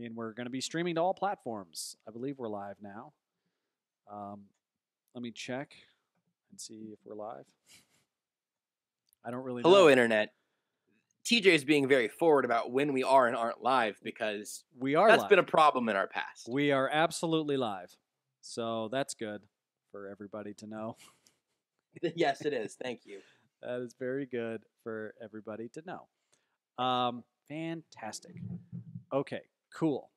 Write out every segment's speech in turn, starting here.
and we're going to be streaming to all platforms. I believe we're live now. Let me check and see if we're live. I don't really know. Hello, Internet. TJ is being very forward about when we are and aren't live because that's been a problem in our past. We are absolutely live. So that's good for everybody to know. Yes, it is. Thank you. That is very good for everybody to know. Fantastic. Okay, cool.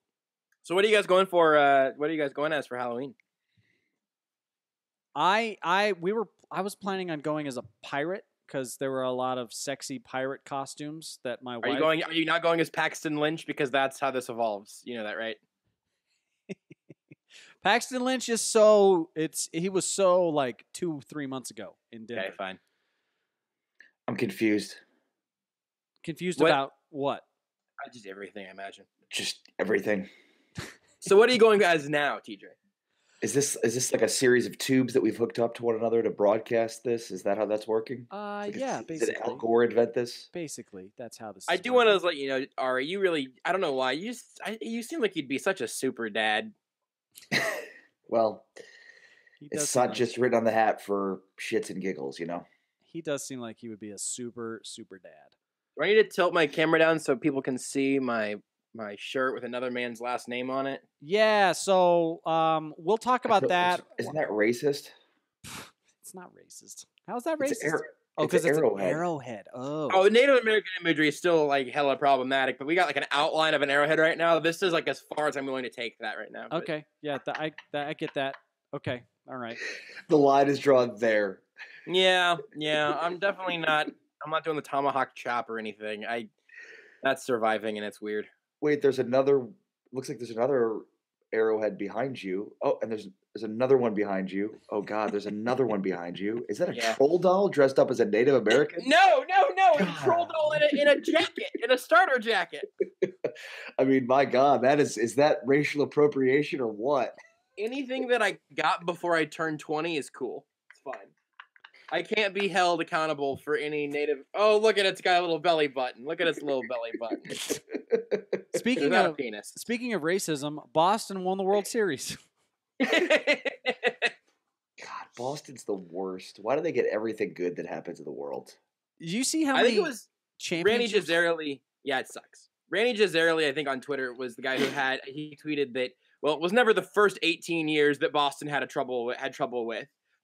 So what are you guys going for? What are you guys going as for Halloween? I was planning on going as a pirate because there were a lot of sexy pirate costumes that my wife. Are you not going as Paxton Lynch because that's how this evolves? You know that, right? Paxton Lynch is he was so like 2-3 months ago in Denver. Okay, fine. I'm confused. Confused about what? Just everything, I imagine. Just everything. So what are you going as now, TJ? Is this like a series of tubes that we've hooked up to one another to broadcast this? Is that how that's working? Yeah, basically. Did Al Gore invent this? Basically, that's how this. I do want to let you know, Ari. You really, I don't know why you seem like you'd be such a super dad. Well, it's not just written on the hat for shits and giggles, you know. He does seem like he would be a super dad. Do I need to tilt my camera down so people can see my shirt with another man's last name on it? Yeah, so we'll talk about that. Isn't that racist? It's not racist. How's that racist? Because it's an arrowhead. Oh, Native American imagery is still like hella problematic, but we got like an outline of an arrowhead right now. This is like as far as I'm willing to take that right now. But. Okay, yeah, I get that. Okay, all right. The line is drawn there. Yeah, I'm definitely not. I'm not doing the tomahawk chop or anything. That's surviving and it's weird. Wait, looks like there's another arrowhead behind you. Oh, and there's another one behind you. Oh God, there's another one behind you. Is that a troll doll dressed up as a Native American? No, it's a troll doll in a jacket, in a starter jacket. I mean, my God, is that racial appropriation or what? Anything that I got before I turned 20 is cool. It's fine. I can't be held accountable for any native. Oh, look at it. It's got a little belly button. Look at its little belly button. Speaking of racism, Boston won the World Series. God, Boston's the worst. Why do they get everything good that happens in the world? Did you see how many? I think it was Randy Jazzarelli. Yeah, it sucks. Randy Jazzarelli, I think on Twitter, was the guy who he tweeted that. Well, it was never the first 18 years that Boston had trouble with.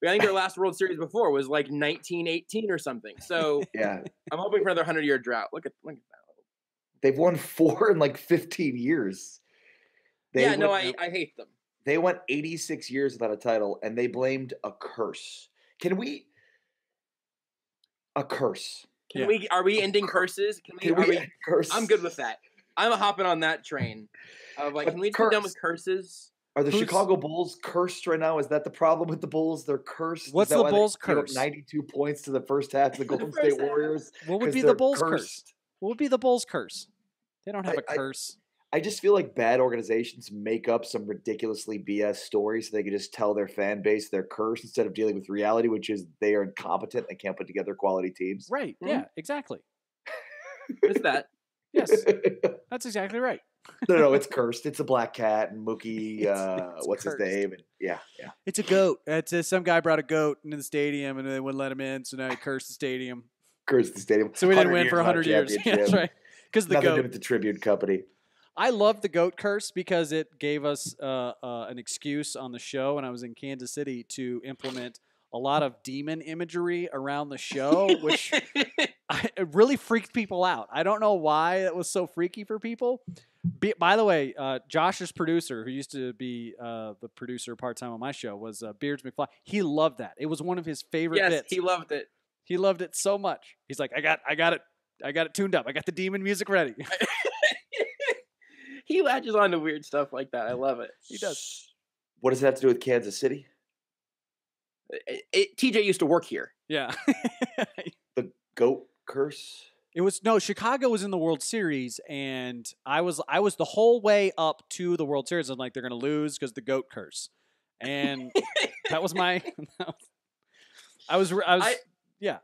I think their last World Series before was like 1918 or something. So yeah, I'm hoping for another 100-year drought. Look at that. They've won 4 in like 15 years. I hate them. They went 86 years without a title, and they blamed a curse. A curse. Are we ending curses? Can we end curse? I'm good with that. I'm hopping on that train. Can we be done with curses? Are the Chicago Bulls cursed right now? Is that the problem with the Bulls? They're cursed. What's the Bulls' curse? 92 points to the first half of the Golden State Warriors. What would be the Bulls' curse? What would be the Bulls' curse? They don't have a curse. I just feel like bad organizations make up some ridiculously BS story so they can just tell their fan base their curse instead of dealing with reality, which is they are incompetent and can't put together quality teams. Right. Mm-hmm. Yeah, exactly. It's that. Yes. That's exactly right. No, it's cursed. It's a black cat and Mookie, what's cursed. His name? And yeah. It's a goat. Some guy brought a goat into the stadium and they wouldn't let him in, so now he cursed the stadium. So we didn't win for 100 years. Yeah, that's right. Because the Nothing goat. To do with the Tribune Company. I love the goat curse because it gave us an excuse on the show when I was in Kansas City to implement a lot of demon imagery around the show, which it really freaked people out. I don't know why it was so freaky for people. By the way, Josh's producer, who used to be the producer part-time on my show, was Beards McFly. He loved that. It was one of his favorite bits. Yes, he loved it. He loved it so much. He's like, I got it tuned up. I got the demon music ready. He latches on to weird stuff like that. I love it. He does. What does it have to do with Kansas City? TJ used to work here. Yeah. The goat curse? Chicago was in the World Series, and I was the whole way up to the World Series. I'm like, they're going to lose because the goat curse. And that was my yeah.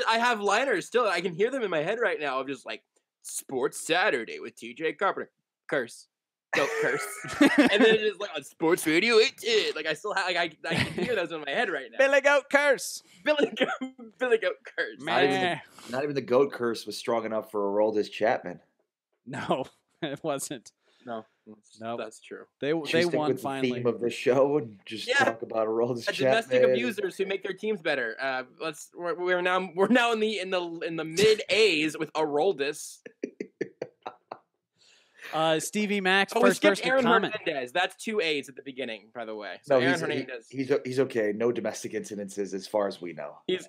I have liners still. I can hear them in my head right now of just like Sports Saturday with TJ Carpenter. Curse. goat curse. And then it's just like on sports radio, it did. Like I still have, like I can hear those in my head right now. Billy Goat curse. Billy Goat curse. Not even the goat curse was strong enough for Aroldis Chapman. No, it wasn't. No, that's true. They won with finally. The theme of the show and just talk about Aroldis Chapman. Domestic abusers who make their teams better. We're now in the mid A's with Aroldis. Stevie Max, we first skipped person Aaron comment. Hernandez. That's 2 A's at the beginning, by the way. So no, Aaron Hernandez. He's okay. No domestic incidences as far as we know. He's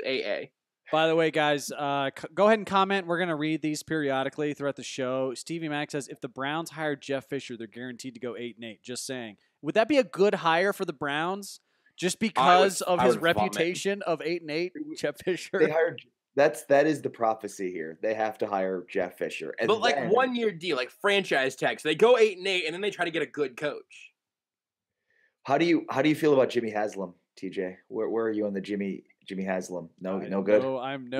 AA. By the way, guys, go ahead and comment. We're going to read these periodically throughout the show. Stevie Mack says, if the Browns hired Jeff Fisher, they're guaranteed to go 8-8. Just saying. Would that be a good hire for the Browns just because of his reputation of 8-8, Jeff Fisher? They hired. That is the prophecy here. They have to hire Jeff Fisher. And but like 1-year deal, like franchise tag. So they go 8-8, and then they try to get a good coach. How do you feel about Jimmy Haslam, TJ? Where are you on the Jimmy Haslam? No good. You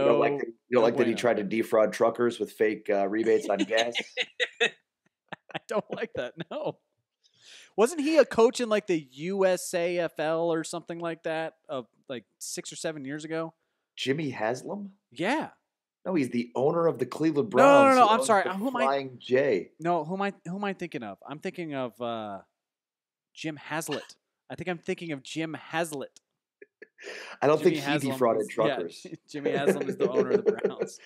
don't like that he tried to defraud truckers with fake rebates on gas. I don't like that. No. Wasn't he a coach in like the USAFL or something like that of like 6 or 7 years ago? Jimmy Haslam? Yeah. No, he's the owner of the Cleveland Browns. No. I'm sorry. Who am I? J. No, who am I thinking of? I'm thinking of Jim Haslett. I think I'm thinking of Jim Haslett. I don't think he defrauded truckers. Yeah, Jimmy Haslam is the owner of the Browns.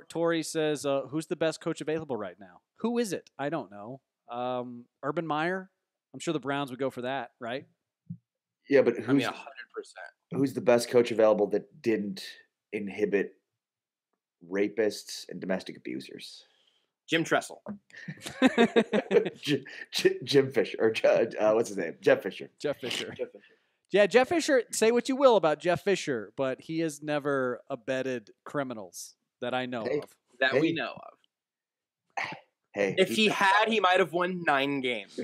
Tory says, who's the best coach available right now? Who is it? I don't know. Urban Meyer? I'm sure the Browns would go for that, right? Yeah, but 100%. Who's the best coach available that didn't inhibit rapists and domestic abusers? Jim Tressel. Jim Fisher. Or what's his name? Jeff Fisher. Jeff Fisher. Yeah, Jeff Fisher, say what you will about Jeff Fisher, but he has never abetted criminals that I know of. We know of. Hey, if he had, he might have won 9 games.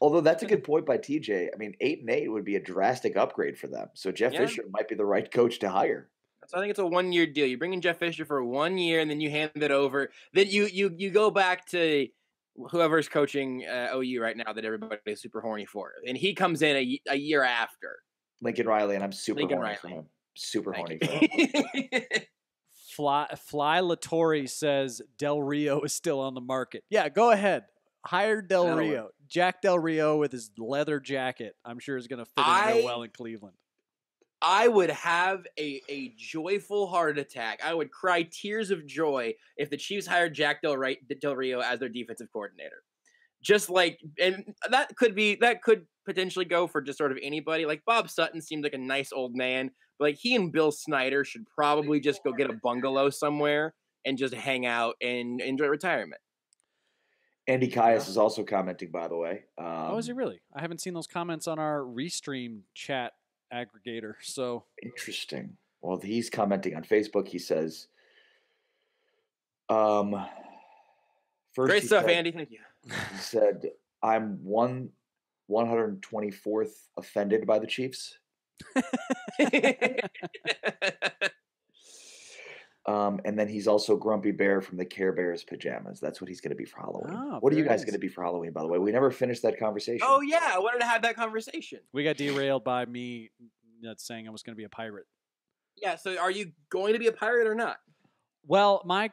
Although that's a good point by TJ. I mean, 8-8 would be a drastic upgrade for them. So Jeff Fisher might be the right coach to hire. So I think it's a 1-year deal. You bring in Jeff Fisher for 1 year, and then you hand it over. Then you go back to whoever's coaching OU right now that everybody's super horny for, and he comes in a year after. Lincoln Riley, and I'm super horny for him. Super horny for him. Fly Latore says Del Rio is still on the market. Yeah, go ahead. Hire Del Rio. Jack Del Rio with his leather jacket, I'm sure is going to fit in real well in Cleveland. I would have a joyful heart attack. I would cry tears of joy if the Chiefs hired Jack Del Rio as their defensive coordinator. Just like, and that could potentially go for just sort of anybody. Like Bob Sutton seemed like a nice old man, but like he and Bill Snyder should probably just go get a bungalow somewhere and just hang out and enjoy retirement. Andy Caius is also commenting, by the way. Oh, is he really? I haven't seen those comments on our Restream chat aggregator. So interesting. Well, he's commenting on Facebook. He says, first great stuff, Andy. Thank you. He said, I'm 124th offended by the Chiefs. And then he's also Grumpy Bear from the Care Bears pajamas. That's what he's going to be for Halloween. Oh, what are you guys going to be for Halloween, by the way? We never finished that conversation. Oh, yeah. I wanted to have that conversation. We got derailed by me saying I was going to be a pirate. Yeah, so are you going to be a pirate or not? Well, my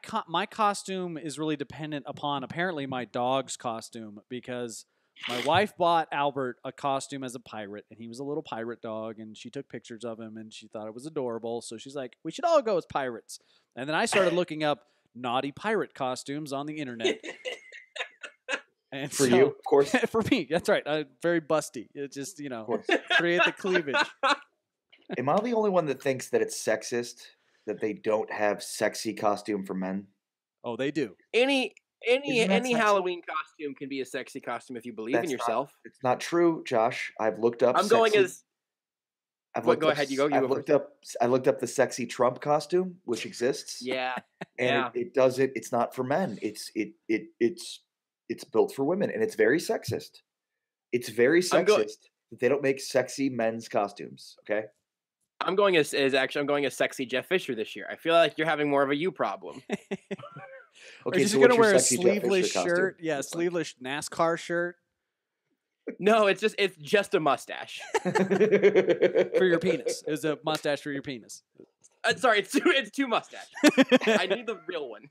costume is really dependent upon apparently my dog's costume, because my wife bought Albert a costume as a pirate, and he was a little pirate dog, and she took pictures of him, and she thought it was adorable. So she's like, we should all go as pirates. And then I started looking up naughty pirate costumes on the internet. And for you, of course. For me, that's right. Very busty. It just, create the cleavage. Am I the only one that thinks that it's sexist that they don't have sexy costume for men? Oh, they do. Any Halloween costume can be a sexy costume if you believe in yourself. It's not true, Josh. I've looked up. Go ahead. I looked up the sexy Trump costume, which exists. Yeah, and it does it. It's not for men. It's built for women, and it's very sexist. It's very sexist that they don't make sexy men's costumes. Okay. I'm going as sexy Jeff Fisher this year. I feel like you're having more of a you problem. Okay, Is so he what's gonna your wear a sexy Jeff Fisher sleeveless costume shirt? Yeah, look like? sleeveless NASCAR shirt No, it's just a mustache. for your penis. It was a mustache for your penis. Sorry, it's two mustaches. I need the real one.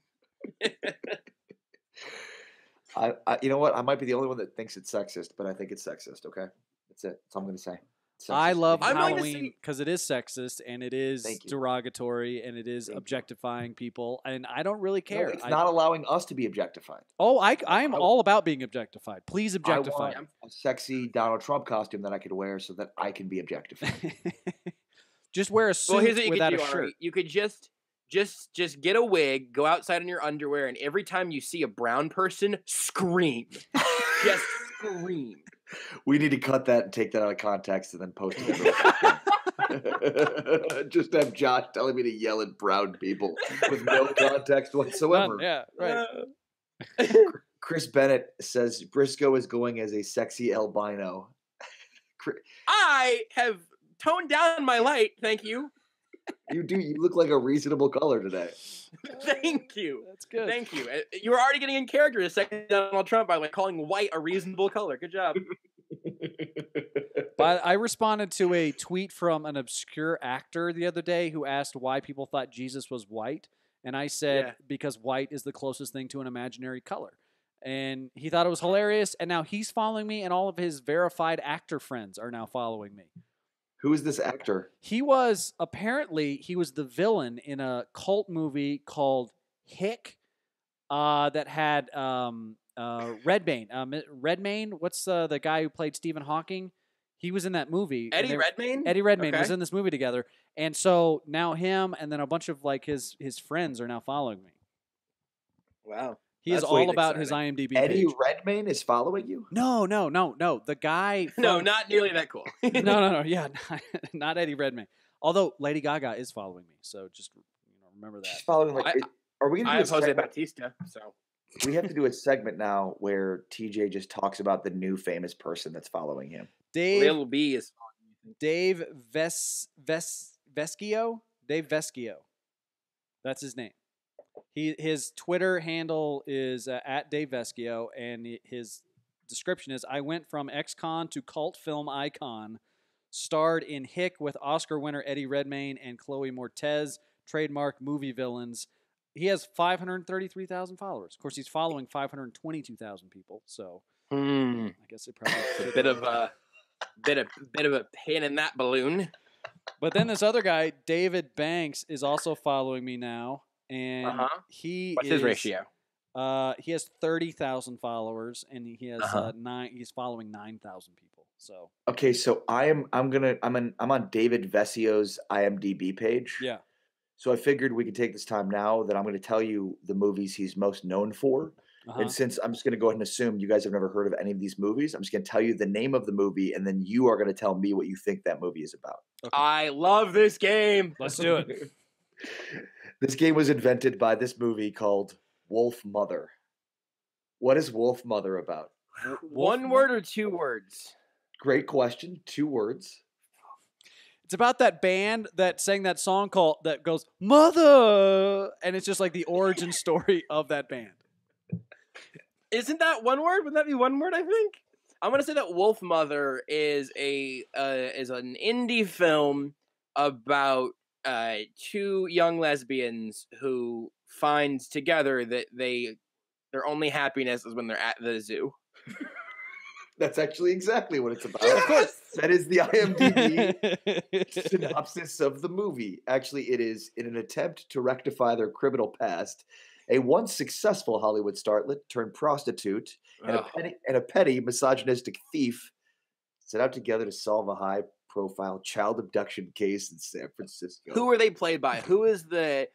You know what? I might be the only one that thinks it's sexist, but I think it's sexist. Okay, that's it. That's all I'm going to say. Sexist. I love I'm going to Halloween because it is sexist and it is Thank you. derogatory and it is Thank you. objectifying people, and I don't really No, care. it's not allowing us to be objectified. I am all about being objectified. Please I objectify want a sexy Donald Trump costume that I could wear so that I can be objectified. me. Just wear a suit Well, here's what you without could do, a shirt. Ari. You could just get a wig, go outside in your underwear, and every time you see a brown person, scream. Just scream. We need to cut that and take that out of context and then post it. Just have Josh telling me to yell at brown people with no context whatsoever. Yeah, right. Chris Bennett says Briscoe is going as a sexy albino. I have toned down my light, thank you. You do. You look like a reasonable color today. Thank you. That's good. Thank you. You were already getting in character as second Donald Trump by calling white a reasonable color. Good job. But I responded to a tweet from an obscure actor the other day who asked why people thought Jesus was white. And I said, because white is the closest thing to an imaginary color. And he thought it was hilarious. And now he's following me, and all of his verified actor friends are now following me. Who is this actor? He was the villain in a cult movie called Hick that had Redmayne. Redmayne, what's the guy who played Stephen Hawking? He was in that movie. Eddie Redmayne? Eddie Redmayne Okay. was in this movie together. And so now him and then a bunch of like his friends are now following me. Wow. He is That's all way about his exciting. IMDb Eddie page. Redmayne is following you? No. The guy from, No, not nearly that cool. No. Yeah, not Eddie Redmayne. Although Lady Gaga is following me, so just remember that. She's following are we going to I do have a Jose segment? Bautista, so. We have to do a segment now where TJ just talks about the new famous person that's following him. Lil B is Dave Veskio. Dave Veskio. That's his name. His Twitter handle is at Dave Veskio, and his description is: I went from ex-con to cult film icon, starred in Hick with Oscar winner Eddie Redmayne and Chloe Moretz, trademark movie villains. He has 533,000 followers. Of course, he's following 522,000 people. So I guess it probably a bit of a pin in that balloon. But then this other guy, David Banks, is also following me now, and What's his ratio? He has 30,000 followers, and he has he's following 9,000 people. So okay, so I'm on David Vessio's IMDb page. Yeah. So I figured we could take this time now that I'm going to tell you the movies he's most known for. And since I'm just going to go ahead and assume you guys have never heard of any of these movies, I'm just going to tell you the name of the movie, and then you are going to tell me what you think that movie is about. Okay. I love this game. Let's do it. This game was invented by this movie called Wolf Mother. What is Wolf Mother about? One word or two words? Great question. 2 words. It's about that band that sang that song that goes "Mother," and it's just like the origin story of that band. Isn't that one word? Would that be one word? I think I'm gonna say that Wolf Mother is an indie film about 2 young lesbians who find together that their only happiness is when they're at the zoo. That's actually exactly what it's about. Of course. That is the IMDb synopsis of the movie. Actually, it is in an attempt to rectify their criminal past. A once successful Hollywood starlet turned prostitute and a petty misogynistic thief set out together to solve a high-profile child abduction case in San Francisco. Who are they played by? Who is the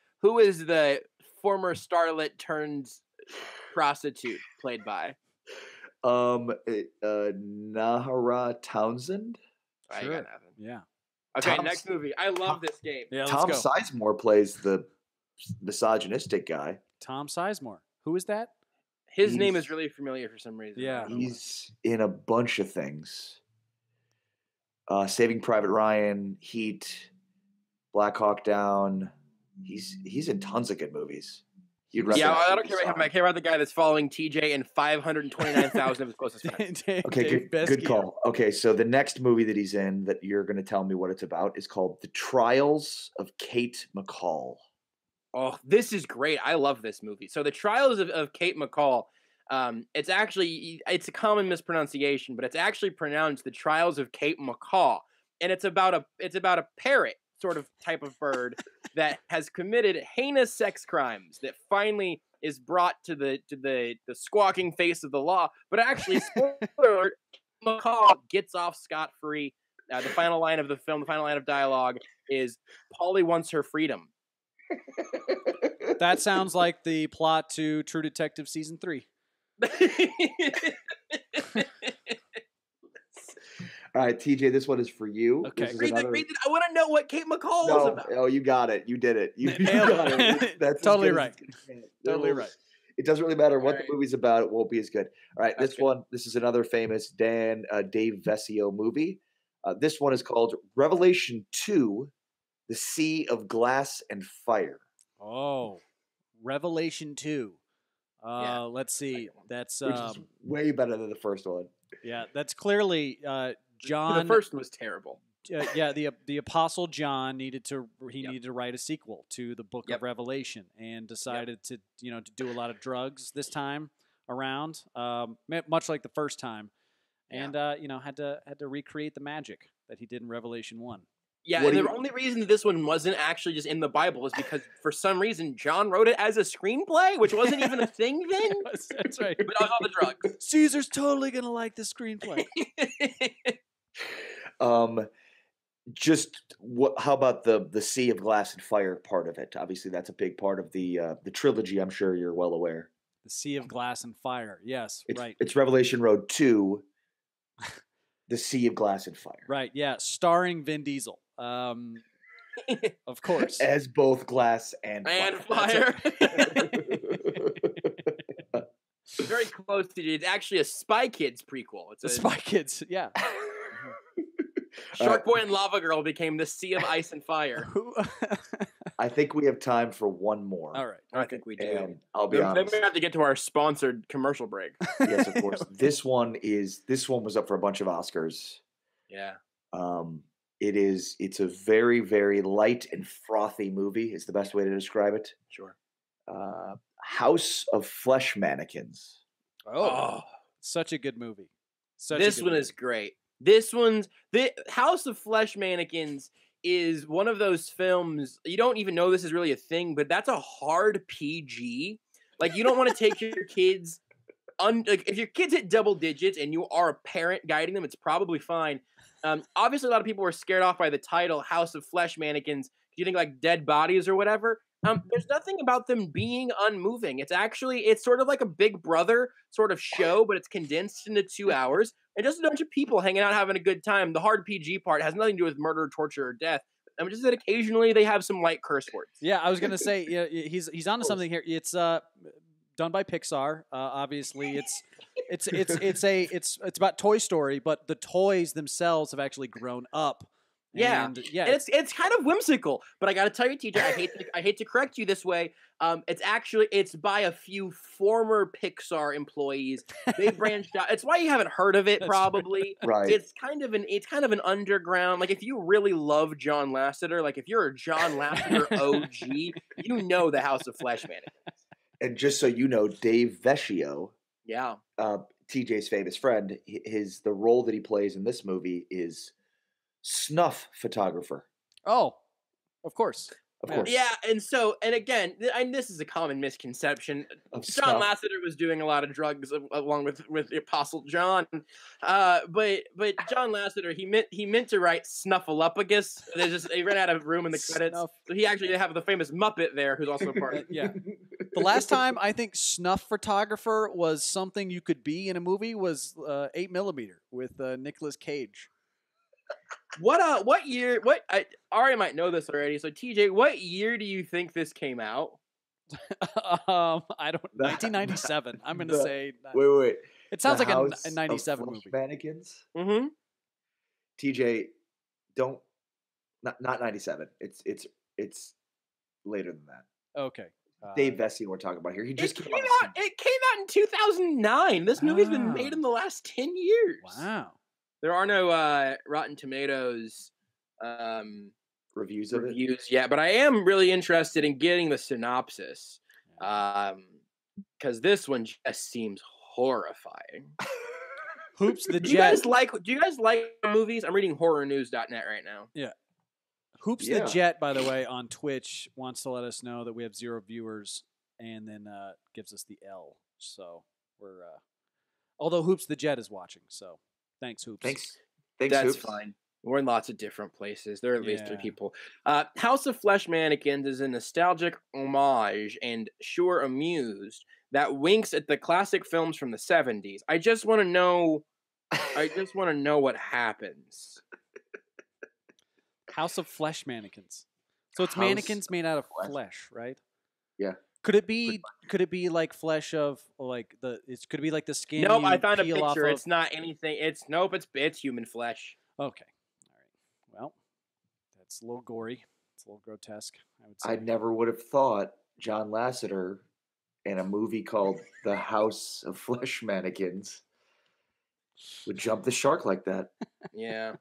former starlet turned prostitute played by? Nahara Townsend. I got nothing. Yeah. Okay, next movie. I love this game. Yeah. Tom Let's go. Sizemore plays the misogynistic guy. Tom Sizemore. Who is that? His name is really familiar for some reason. Yeah. He's in a bunch of things. Saving Private Ryan, Heat, Black Hawk Down. He's in tons of good movies. You'd Yeah, recognize I don't if care you about him. saw I care about the guy that's following TJ and 529,000 of his closest friends. Okay, good call. Okay, so the next movie that he's in that you're going to tell me what it's about is called The Trials of Kate McCall. Oh, this is great. I love this movie. So The Trials of Kate McCall, it's a common mispronunciation, but it's actually pronounced The Trials of Kate McCall. And it's about a parrot sort of type of bird that has committed heinous sex crimes that finally is brought to the squawking face of the law. But actually, spoiler alert, McCall gets off scot-free. The final line of the film, the final line of dialogue is, "Polly wants her freedom." That sounds like the plot to True Detective Season 3. All right, TJ, this one is for you. Okay. This is Read another... it. I want to know what Kate McCall is about. Oh, you got it. You did it. You Nailed got it. That's totally as good right. as it's gonna get. Totally right. It doesn't really matter what All right. the movie's about. It won't be as good. All right, That's this good. one. This is another famous Dave Vesio movie. This one is called Revelation 2, The Sea of Glass and Fire. Oh, Revelation 2. Yeah, Let's see. That's Which is way better than the first one. yeah. That's clearly John. The first one was terrible. Yeah, the Apostle John needed to Yep. needed to write a sequel to the Book Yep. of Revelation, and decided to do a lot of drugs this time around, much like the first time, and had to recreate the magic that he did in Revelation 1. Yeah, What and do the you- only reason that this one wasn't actually just in the Bible is because for some reason John wrote it as a screenplay, which wasn't even a thing then. That's right. But I was all the drugs. Caesar's totally gonna like this screenplay. How about the Sea of Glass and Fire part of it? Obviously, that's a big part of the trilogy. I'm sure you're well aware. The Sea of Glass and Fire. Yes, right. It's Revelation Road 2, The Sea of Glass and Fire. Right, yeah, starring Vin Diesel. Of course. As both glass and Fire. That's Very close to it. It's actually a Spy Kids prequel. It's The a Spy Kids, yeah. Shark Boy and Lava Girl became the Sea of Ice and Fire. I think we have time for one more. All right. I think we do. And I'll be Then honest. we have to get to our sponsored commercial break. Yes, of course. This one was up for a bunch of Oscars. Yeah. It's a very, very light and frothy movie, is the best way to describe it. Sure. House of Flesh Mannequins. Oh, Such a good movie. this one is great. The House of Flesh Mannequins is one of those films, you don't even know this is really a thing, but that's a hard PG. Like, you don't want to take your kids, if your kids hit double digits and you are a parent guiding them, it's probably fine. Obviously, a lot of people were scared off by the title, House of Flesh Mannequins. Do you think like dead bodies or whatever? There's nothing about them being unmoving. It's sort of like a Big Brother sort of show, but it's condensed into 2 hours. And just a bunch of people hanging out having a good time. The hard PG part has nothing to do with murder, torture, or death. Just that occasionally they have some light curse words. Yeah, I was gonna say he's onto something here. It's done by Pixar. Obviously, it's about Toy Story, but the toys themselves have actually grown up. Yeah, and yeah, and it's kind of whimsical. But I got to tell you, TJ, I hate to correct you this way. It's by a few former Pixar employees. They branched out. It's why you haven't heard of it, probably. Right. It's kind of an underground. Like, if you really love John Lasseter, like if you're a John Lasseter OG, you know the House of Flesh Mannequins. And just so you know, Dave Vescio, Yeah. TJ's famous friend, the role that he plays in this movie is snuff photographer. Oh, of course. Of course. Yeah, and again, this is a common misconception. Of John snuff. Lasseter was doing a lot of drugs along with the Apostle John, but John Lasseter he meant to write Snuffleupagus. They ran out of room in the credits, Snuff. so he actually did have the famous Muppet there, who's also a part. of Yeah. The last time I think snuff photographer was something you could be in a movie was 8mm with Nicolas Cage. What year? Ari might know this already. So TJ, what year do you think this came out? I don't. 1997. I'm gonna say. Wait. It sounds The like House a of 97 Flesh movie. Mannequins. Mm-hmm. TJ, don't Not 97. It's later than that. Okay. Dave Vessian we're talking about here. He just came out. It came out in 2009. This movie's been made in the last 10 years. Wow. There are no Rotten Tomatoes Reviews of it. yet, but I am really interested in getting the synopsis because this one just seems horrifying. Hoops the Do Jet. you guys like movies? I'm reading horrornews.net right now. Yeah. Hoops the Jet, by the way, on Twitch wants to let us know that we have 0 viewers and then gives us the L. So we're although Hoops the Jet is watching, so thanks, Hoops. Thanks, That's Hoops. fine. We're in lots of different places. There are at least 3 people. House of Flesh Mannequins is a nostalgic homage and sure amused that winks at the classic films from the 70s. I just want to know what happens. House of Flesh Mannequins. So it's mannequins made out of flesh, right? Yeah. Could it be like flesh of like could it be like the skin? Nope, you I found a peel picture. off It's not anything. It's human flesh. Okay. All right. Well, that's a little gory. It's a little grotesque, I would say. I never would have thought John Lasseter in a movie called The House of Flesh Mannequins would jump the shark like that. Yeah.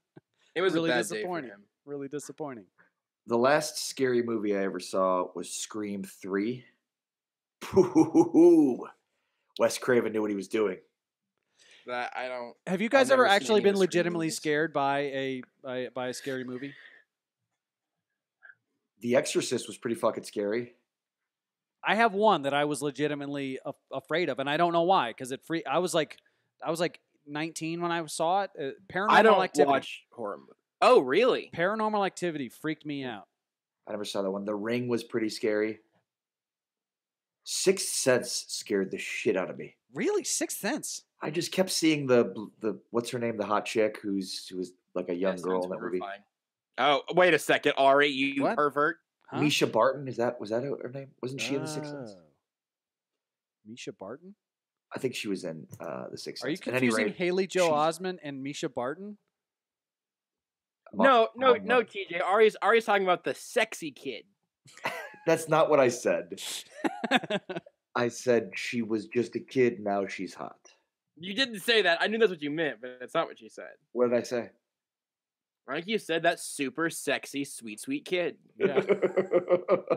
It was really a bad day for disappointing. him. Really disappointing. The last scary movie I ever saw was Scream 3. Ooh, Wes Craven knew what he was doing. That I don't. Have you guys I've ever never seen actually any of been the Scream legitimately movies. scared by a scary movie? The Exorcist was pretty fucking scary. I have one that I was legitimately afraid of, and I don't know why. Because I was like 19 when I saw it. Paranormal I don't Activity. watch horror movies. Oh, really? Paranormal Activity freaked me out. I never saw that one. The Ring was pretty scary. Sixth Sense scared the shit out of me. Really, Sixth Sense. I just kept seeing the what's her name, the hot chick who was like a young That girl sounds in that movie. horrifying. Oh, wait a second, Ari, you What? pervert. Huh? Misha Barton, was that her name? Wasn't she in the Sixth Sense? Oh. Misha Barton? I think she was in the Sixth Sense. Are you At any confusing rate, Haley Joel she's- Osment and Misha Barton? No, TJ. Ari's talking about the sexy kid. That's not what I said. I said she was just a kid. Now she's hot. You didn't say that. I knew that's what you meant, but that's not what you said. What did I say? Like you said, that super sexy, sweet, sweet kid. Yeah.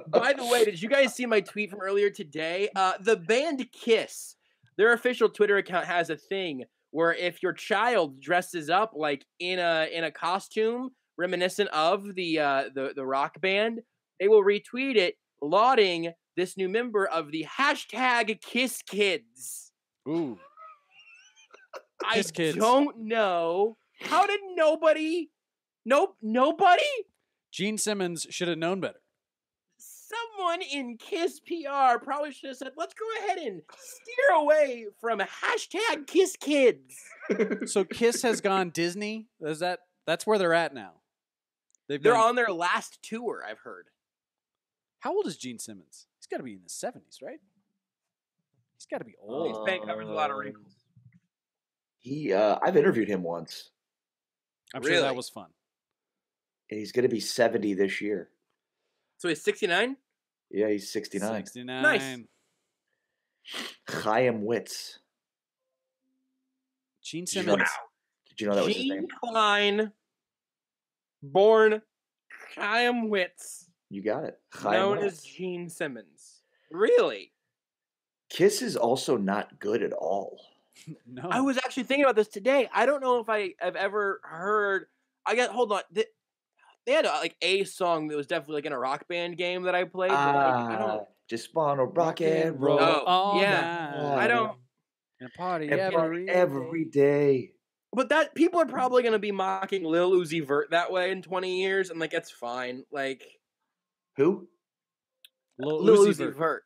By the way, did you guys see my tweet from earlier today? The band Kiss, their official Twitter account has a thing where if your child dresses up like in a costume reminiscent of the rock band, they will retweet it, lauding this new member of the hashtag Kiss Kids. Ooh. I Kiss Kids. don't know. How did nobody? Nobody? Gene Simmons should have known better. Someone in Kiss PR probably should have said, let's go ahead and steer away from hashtag Kiss Kids. So Kiss has gone Disney. That's where they're at now. They're on their last tour, I've heard. How old is Gene Simmons? He's got to be in the 70s, right? He's got to be old. His band covers a lot of wrinkles. I've interviewed him once, I'm sure that was fun. and he's going to be 70 this year. So he's 69? Yeah, he's 69. 69. Nice. Chaim Witz. Gene Did you know Simmons. Did you know that was his Gene name? Klein, born Chaim Witz, You got it. Chaim known Witz. as Gene Simmons. Really? Kiss is also not good at all. No. I was actually thinking about this today. I don't know if I have ever heard. Hold on. They had a song that was definitely like in a rock band game that I played. But I don't. Just wanna rock and roll. Oh, all yeah. night. I don't. And party And every every day. But that people are probably gonna be mocking Lil Uzi Vert that way in 20 years, and like it's fine. Like Who? Lil Lil Uzi Uzi Vert. Vert.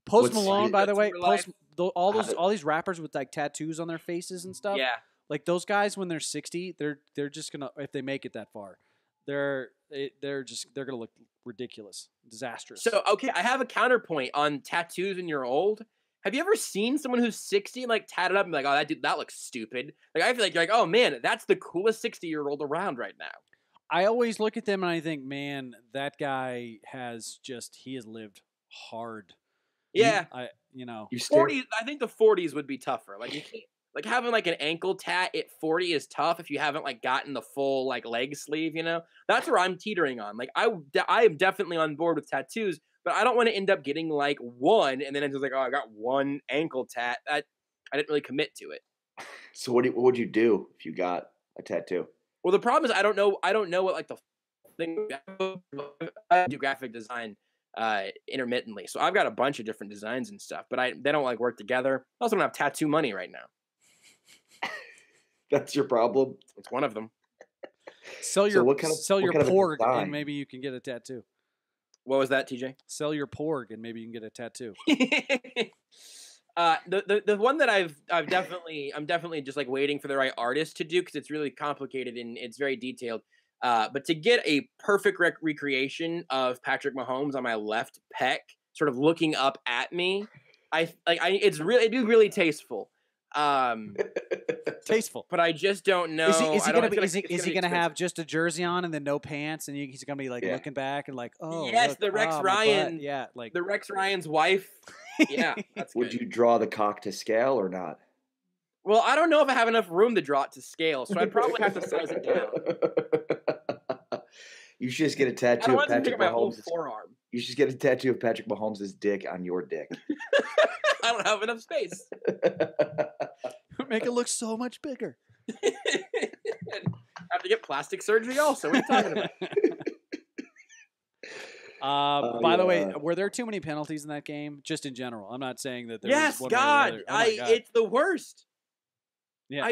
Post What's- Malone, by the way, Real life. all these rappers with like tattoos on their faces and stuff. Yeah. Like those guys when they're 60, they're just gonna, if they make it that far, they're gonna look ridiculous, disastrous. So okay, I have a counterpoint on tattoos when you're old. Have you ever seen someone who's 60 and like tatted up and be like, oh, that looks stupid? Like I feel like you're like, oh man, that's the coolest 60-year-old around right now. I always look at them and I think, man, that guy he has lived hard. Yeah. You stare. 40s, I think the 40s would be tougher. Like you can't, like having like an ankle tat at 40 is tough if you haven't like gotten the full like leg sleeve, That's where I'm teetering on. Like I am definitely on board with tattoos, but I don't want to end up getting like one and then it's just like, oh, I got one ankle tat. I didn't really commit to it. So what would you do if you got a tattoo? Well, the problem is I don't know what like the thing. I do graphic design intermittently, so I've got a bunch of different designs and stuff, but they don't like work together. I also don't have tattoo money right now. That's your problem. It's one of them. Sell your porg and maybe you can get a tattoo. What was that, TJ? Sell your porg and maybe you can get a tattoo. The one that I'm definitely just like waiting for the right artist to do because it's really complicated and it's very detailed. But to get a perfect recreation of Patrick Mahomes on my left pec, sort of looking up at me, it'd be really tasteful. Tasteful, but I just don't know. Is he gonna have just a jersey on and then no pants, and he's gonna be like looking back and like, oh yes, look, the Rex Ryan, like the Rex Ryan's wife, yeah. That's Would good. you draw the cock to scale or not? Well, I don't know if I have enough room to draw it to scale, so I'd probably have to size it down. You should just get a tattoo of Patrick Mahomes' forearm. You should get a tattoo of Patrick Mahomes' dick on your dick. I don't have enough space. Make it look so much bigger. Have to get plastic surgery also. What are you talking about? By the way, were there too many penalties in that game? Just in general. I'm not saying that there was one God. Way or the other. God. It's the worst. Yeah.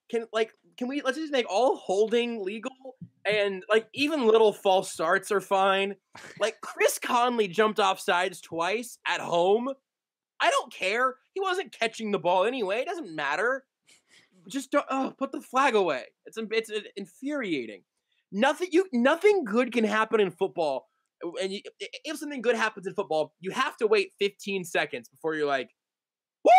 Can we let's just make all holding legal and like even little false starts are fine. Like Chris Conley jumped off sides twice at home. I don't care. He wasn't catching the ball anyway. It doesn't matter. Just put the flag away. It's infuriating. Nothing good can happen in football. And if something good happens in football, you have to wait 15 seconds before you're like, woo!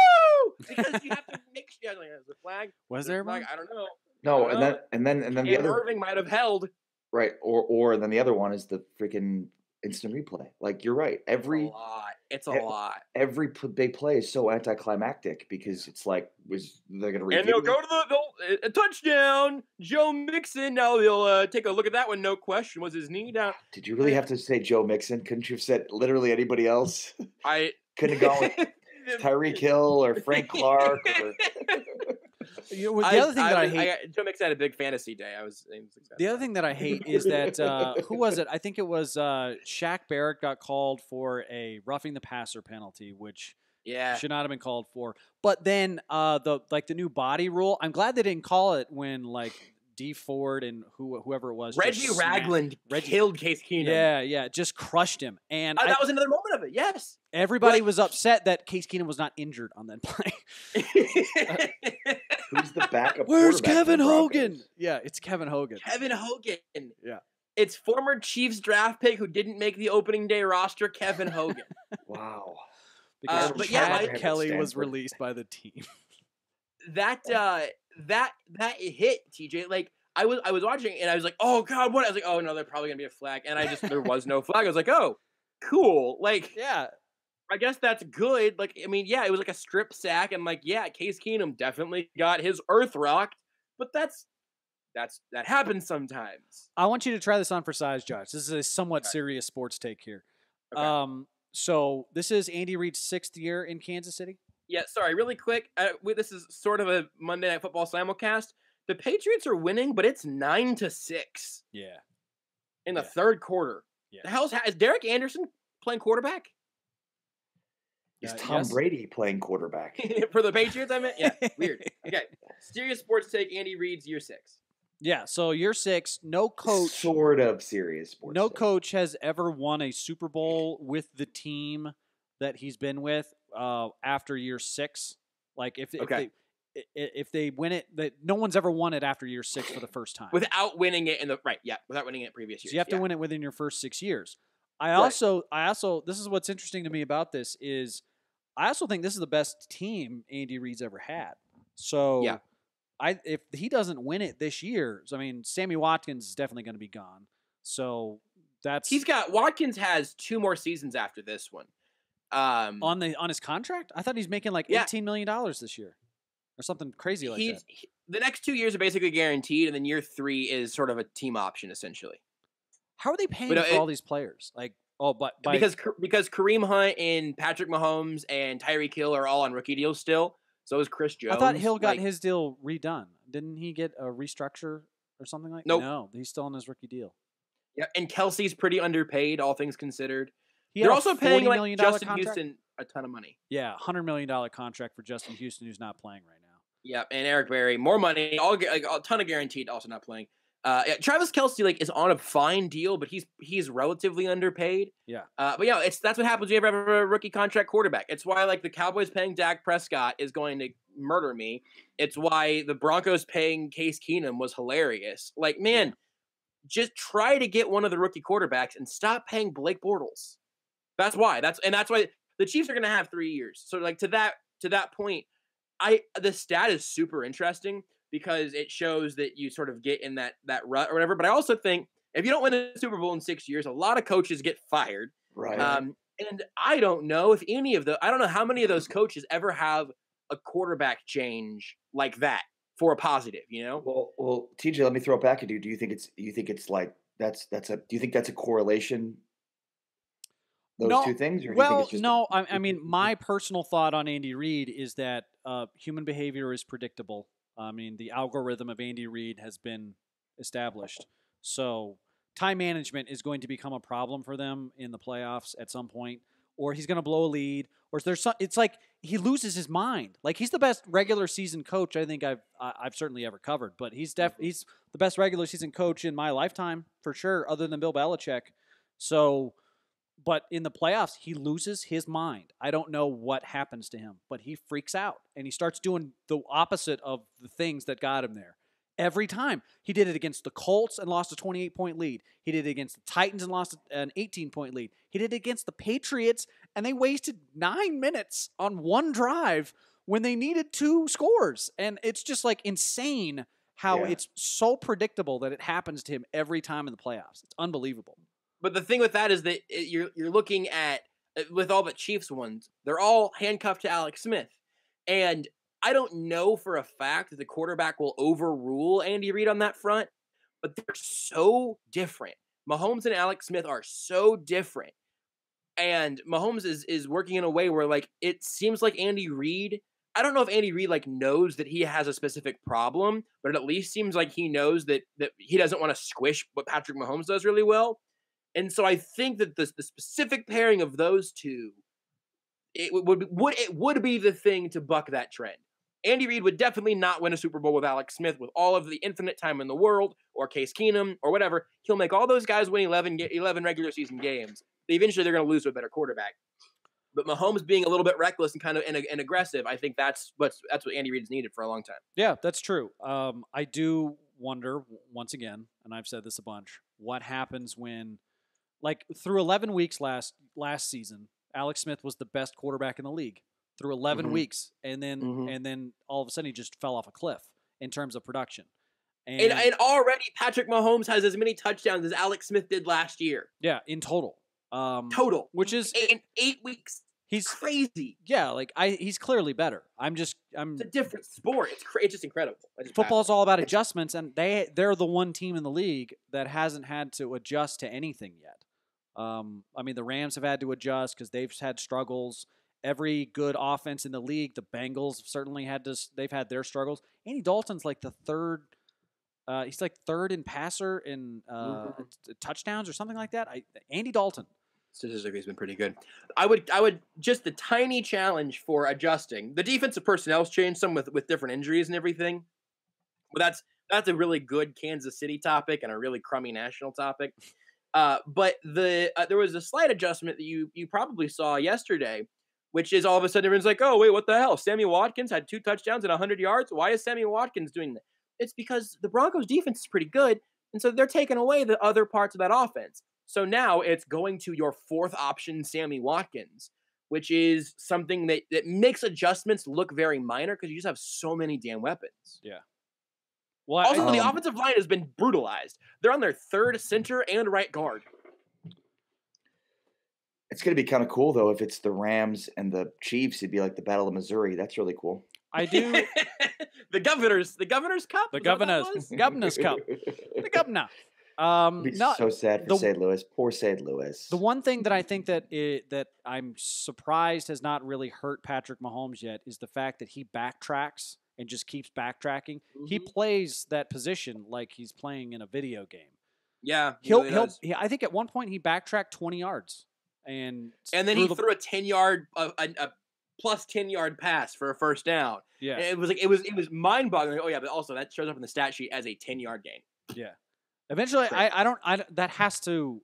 Because you have to make sure. Like, the flag. Was there flag? I don't know. No, and then the other Irving might have held. Right, or then the other one is the freaking instant replay. Like you're right. It's a lot. Every big play is so anticlimactic because it's like they're going to review. And they'll go to a touchdown. Joe Mixon. Now they'll take a look at that one. No question. Was his knee down? Did you really have to say Joe Mixon? Couldn't you have said literally anybody else? I couldn't have gone with Tyreek Hill or Frank Clark. The other thing that I hate. Joe Mixon had a big fantasy day. I was excited. The other thing that I hate is that who was it? I think it was Shaq Barrett got called for a roughing the passer penalty, which should not have been called for. But then the new body rule. I'm glad they didn't call it when like D Ford and whoever it was. Reggie Ragland killed Case Keenum. Yeah, just crushed him. And that was another moment of it. Yes. Everybody was upset that Case Keenum was not injured on that play. Who's the backup? Where's Kevin Hogan? Yeah, it's Kevin Hogan. Kevin Hogan. Yeah. It's former Chiefs draft pick who didn't make the opening day roster, Kevin Hogan. Wow. Because Chad Kelly was released by the team. That hit, TJ. Like I was watching and I was like, oh God, what? I was like, oh no, there's probably gonna be a flag, and there was no flag. I was like, oh, cool. Like I guess that's good. Like, I mean, it was like a strip sack, and like, Case Keenum definitely got his earth rocked, but that happens sometimes. I want you to try this on for size, Josh. This is a somewhat serious sports take here. Okay. So this is Andy Reid's 6th year in Kansas City. Yeah, sorry, really quick. This is sort of a Monday Night Football simulcast. The Patriots are winning, but it's 9-6. Yeah. In the third quarter. Yeah. The hell's is Derek Anderson playing quarterback? Is Tom Brady playing quarterback? For the Patriots, I meant? Yeah, weird. Okay. Serious sports take, Andy Reid's year 6. Yeah, so year 6, no coach. Sort of serious sports No coach has ever won a Super Bowl with the team that he's been with after year 6. Like, if they win it, no one's ever won it after year 6 for the first time. Without winning it without winning it previous years. So you have to win it within your first 6 years. I also, this is what's interesting to me about this is I also think this is the best team Andy Reid's ever had. So if he doesn't win it this year, I mean, Sammy Watkins is definitely going to be gone. So Watkins has 2 more seasons after this one. On his contract. I thought he's making like $18 million this year, or something crazy like that. The next 2 years are basically guaranteed, and then year 3 is sort of a team option essentially. How are they paying for all these players? Like, because Kareem Hunt and Patrick Mahomes and Tyreek Hill are all on rookie deals still. So is Chris Jones. I thought Hill got his deal redone. Didn't he get a restructure or something like that? Nope. No, he's still on his rookie deal. Yeah, and Kelsey's pretty underpaid, all things considered. They're also paying like Justin contract? Houston a ton of money. Yeah, $100 million contract for Justin Houston, who's not playing right now. Yeah, and Eric Berry, more money, a ton of guaranteed, also not playing. Travis Kelce is on a fine deal, but he's relatively underpaid. Yeah. But that's what happens when you have a rookie contract quarterback. It's why the Cowboys paying Dak Prescott is going to murder me. It's why the Broncos paying Case Keenum was hilarious. Just try to get one of the rookie quarterbacks and stop paying Blake Bortles. That's why. That's why the Chiefs are going to have 3 years. So to that point, the stat is super interesting because it shows that you sort of get in that rut or whatever. But I also think if you don't win a Super Bowl in 6 years, a lot of coaches get fired. Right. And I don't know if I don't know how many of those coaches ever have a quarterback change like that for a positive, Well, TJ, let me throw it back at you. Do you think it's like do you think that's a correlation? Those two things? Or do you think it's just I mean, my personal thought on Andy Reid is that human behavior is predictable. I mean, the algorithm of Andy Reid has been established. So time management is going to become a problem for them in the playoffs at some point, or he's going to blow a lead, or it's like he loses his mind. Like, he's the best regular season coach I think I've certainly ever covered, but he's the best regular season coach in my lifetime for sure, other than Bill Belichick. So, but in the playoffs, he loses his mind. I don't know what happens to him, but he freaks out and he starts doing the opposite of the things that got him there. Every time. He did it against the Colts and lost a 28-point lead. He did it against the Titans and lost an 18-point lead. He did it against the Patriots, and they wasted 9 minutes on one drive when they needed 2 scores. And it's just insane how it's so predictable that it happens to him every time in the playoffs. It's unbelievable. But the thing with that is that you're looking at, with all the Chiefs ones, they're all handcuffed to Alex Smith. And I don't know for a fact that the quarterback will overrule Andy Reid on that front, but they're so different. Mahomes and Alex Smith are so different. And Mahomes is working in a way where it seems like Andy Reid, I don't know if Andy Reid knows that he has a specific problem, but it at least seems like he knows that he doesn't want to squish what Patrick Mahomes does really well. And so I think that the specific pairing of those two, it would be the thing to buck that trend. Andy Reid would definitely not win a Super Bowl with Alex Smith with all of the infinite time in the world, or Case Keenum, or whatever. He'll make all those guys win 11 regular season games. Eventually, they're going to lose to a better quarterback. But Mahomes being a little bit reckless and kind of and aggressive, I think that's what Andy Reid's needed for a long time. Yeah, that's true. I do wonder once again, and I've said this a bunch, what happens when, through 11 weeks last season, Alex Smith was the best quarterback in the league through 11 weeks, and then all of a sudden he just fell off a cliff in terms of production. And already Patrick Mahomes has as many touchdowns as Alex Smith did last year. Yeah, in total. Which is in 8 weeks. He's crazy. Yeah, he's clearly better. It's a different sport. It's just incredible. Football's all about adjustments, and they're the one team in the league that hasn't had to adjust to anything yet. I mean, the Rams have had to adjust because they've had struggles. Every good offense in the league, the Bengals certainly they've had their struggles. Andy Dalton's the third. He's third in passer in touchdowns or something like that. Andy Dalton. Statistically, he's been pretty good. I would just the tiny challenge for adjusting. The defensive personnel's changed some with different injuries and everything. But that's a really good Kansas City topic and a really crummy national topic. But there was a slight adjustment that you probably saw yesterday, which is all of a sudden everyone's like, oh, wait, what the hell? Sammy Watkins had 2 touchdowns and 100 yards. Why is Sammy Watkins doing that? It's because the Broncos defense is pretty good, and so they're taking away the other parts of that offense. So now it's going to your 4th option, Sammy Watkins, which is something that makes adjustments look very minor because you just have so many damn weapons. Yeah. Well, Also, the offensive line has been brutalized. They're on their third center and right guard. It's going to be kind of cool, though, if it's the Rams and the Chiefs. It'd be like the Battle of Missouri. That's really cool. I do. The Governor's Cup. The Governor's Cup. The Governor. It'd be so sad for St. Louis. Poor St. Louis. The one thing that I think that I'm surprised has not really hurt Patrick Mahomes yet is the fact that he backtracks and just keeps backtracking. Mm-hmm. He plays that position like he's playing in a video game. Yeah, I think at one point he backtracked 20 yards. And then he threw a 10-yard, a plus 10-yard pass for a first down. Yeah, and it was mind-boggling. Oh yeah, but also that shows up in the stat sheet as a 10-yard gain. Yeah, eventually that has to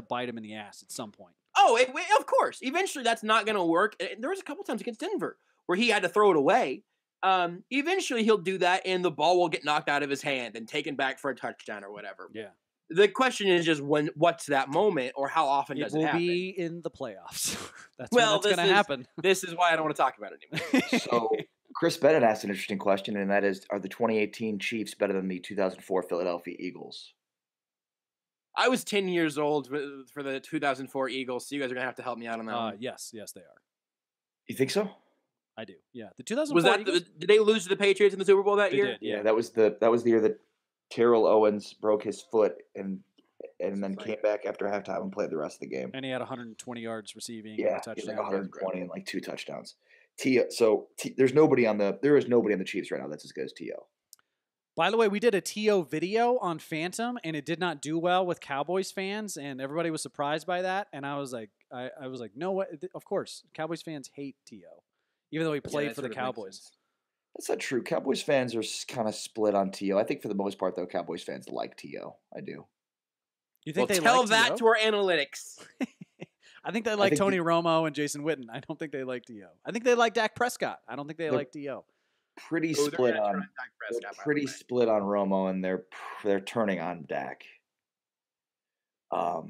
bite him in the ass at some point. Oh, of course. Eventually, that's not going to work. There was a couple times against Denver where he had to throw it away. Eventually, he'll do that, and the ball will get knocked out of his hand and taken back for a touchdown or whatever. Yeah. The question is just what's that moment, or how often does it happen? It will be in the playoffs. That's going to happen. This is why I don't want to talk about it anymore. So, Chris Bennett asked an interesting question, and that is, are the 2018 Chiefs better than the 2004 Philadelphia Eagles? I was 10 years old for the 2004 Eagles, so you guys are going to have to help me out on that one. Yes, they are. You think so? I do. Yeah. The 2004 Eagles? Did they lose to the Patriots in the Super Bowl that year? Did, yeah. That was the year that Terrell Owens broke his foot and then came back after halftime and played the rest of the game. And he had 120 yards receiving. Yeah, and a touchdown. He had like 120 and like 2 touchdowns. There's nobody on the Chiefs right now that's as good as T.O. By the way, we did a T.O. video on Phantom, and it did not do well with Cowboys fans, and everybody was surprised by that. And I was like, no way. Of course, Cowboys fans hate T.O., even though he played for the Cowboys. That's not true. Cowboys fans are kind of split on T.O. I think for the most part, though, Cowboys fans like T.O. I do. You think they tell like that T.O.? to our analytics. I think they like Tony Romo and Jason Witten. I don't think they like T.O. I think they like Dak Prescott. I don't think they like T.O. Pretty split on Romo, and they're turning on Dak. What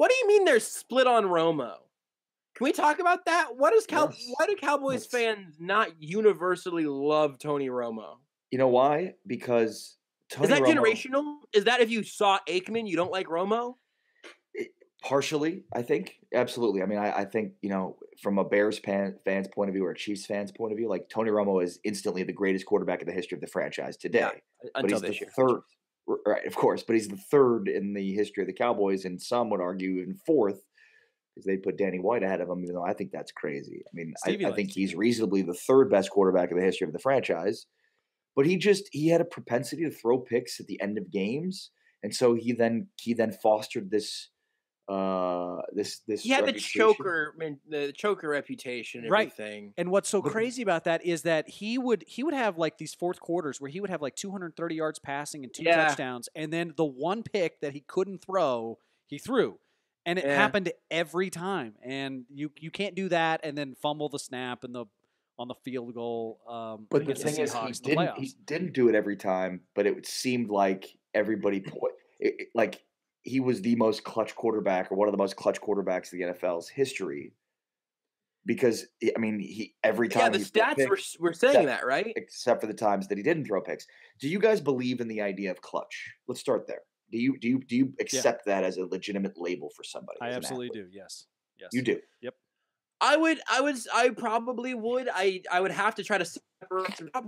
do you mean they're split on Romo? Can we talk about that? Why do Cowboys fans not universally love Tony Romo? You know why? Because Is that generational? Is that if you saw Aikman, you don't like Romo? Partially, I think. Absolutely. I mean, I think, from a Bears fan's point of view or a Chiefs fan's point of view, like Tony Romo is instantly the greatest quarterback in the history of the franchise today. Yeah, until this year. Third, right, of course, but he's the third in the history of the Cowboys, and some would argue even fourth, because they put Danny White ahead of him, even though I think that's crazy. I mean, I think he's reasonably the third best quarterback in the history of the franchise. But he had a propensity to throw picks at the end of games, and so he then fostered this he had the choker reputation and everything. Right. And what's so crazy about that is that he would have like these fourth quarters where he would have like 230 yards passing and 2 touchdowns, and then the one pick that he couldn't throw, he threw. And it happened every time. And you can't do that and then fumble the snap and on the field goal. But the thing is, he didn't do it every time, but it seemed like everybody like he was the most clutch quarterback, or one of the most clutch quarterbacks in the NFL's history. Because I mean, every time the stats were saying that, right? Except for the times that he didn't throw picks. Do you guys believe in the idea of clutch? Let's start there. Do you accept that as a legitimate label for somebody? I absolutely do. Yes. You do. Yep. I probably would. I would have to try to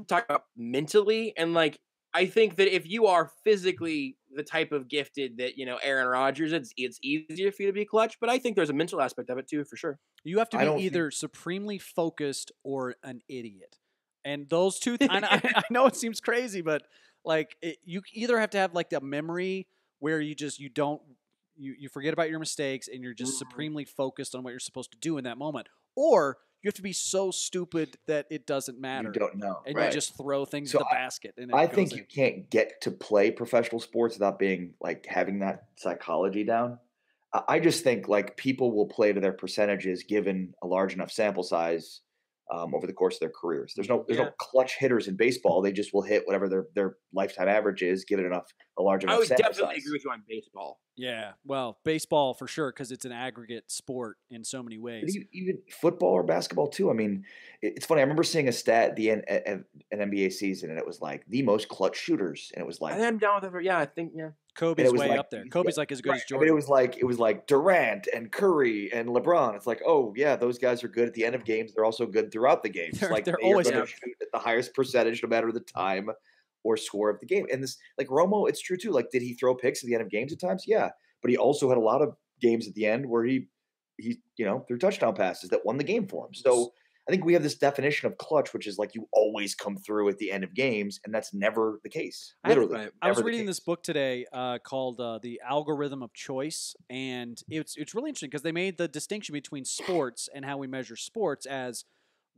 talk about mentally, and like I think that if you are physically the type of gifted that Aaron Rodgers, it's easier for you to be clutch. But I think there's a mental aspect of it too, for sure. You have to be either supremely focused or an idiot, and those two. I know it seems crazy, but like you either have to have like a memory where you forget about your mistakes and you're just supremely focused on what you're supposed to do in that moment, or you have to be so stupid that it doesn't matter. You don't know, and right. You just throw things in the basket. And I think you can't get to play professional sports without being like having that psychology down. I just think like people will play to their percentages given a large enough sample size. over the course of their careers. There's no Yeah. clutch hitters in baseball. They just will hit whatever their lifetime average is, given a large I enough would sample definitely size. agree with you on baseball. Yeah, well, baseball for sure because it's an aggregate sport in so many But ways. even football or basketball too. I mean, it's funny. I remember seeing a stat at the end of an NBA season, and it was like the most clutch shooters, and it was like, I'm down with it. Yeah, I think and Kobe's it was way like up there. Kobe's like as good as I mean, Jordan. it was like Durant and Curry and LeBron. It's like, oh yeah, those guys are good at the end of games. They're also good throughout the games. They're They always are going good. to shoot at the highest percentage, no matter the time or score of the game. And this, like Romo, it's true too. Like, did he throw picks at the end of games at times? Yeah, but he also had a lot of games at the end where he threw touchdown passes that won the game for him. So I think we have this definition of clutch, which is like you always come through at the end of games, and that's never the case. Literally, I was never the reading case. this book today called "The Algorithm of Choice," and it's really interesting because they made the distinction between sports and how we measure sports as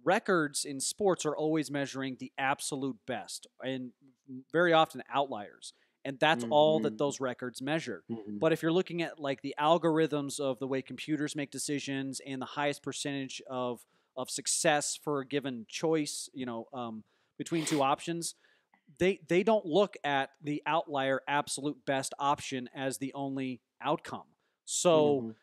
records in sports are always measuring the absolute best and very often outliers, and that's all that those records measure. But if you're looking at like the algorithms of the way computers make decisions and the highest percentage of success for a given choice, between two options, they don't look at the outlier absolute best option as the only outcome. So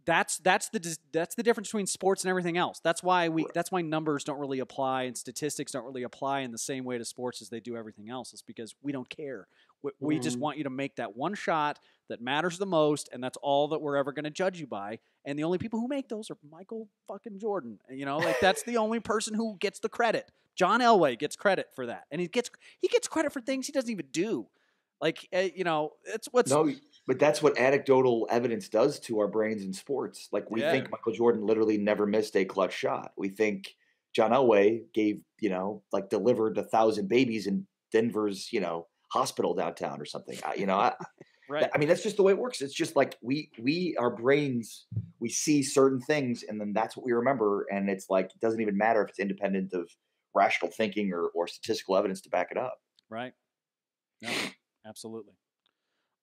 that's the difference between sports and everything else. That's why that's why numbers don't really apply and statistics don't really apply in the same way to sports as they do everything else. It's because we don't care. We just want you to make that one shot that matters the most, and that's all that we're ever going to judge you by. And the only people who make those are Michael fucking Jordan. That's the only person who gets the credit. John Elway gets credit for that, and he gets credit for things he doesn't even do. It's what's No, but that's what anecdotal evidence does to our brains in sports. Like we think Michael Jordan literally never missed a clutch shot. We think John Elway delivered 1,000 babies in Denver's, hospital downtown or something. right. I mean, that's just the way it works. It's just like our brains, we see certain things and then that's what we remember. And it's like, it doesn't even matter if it's independent of rational thinking or statistical evidence to back it up. Right. No, absolutely.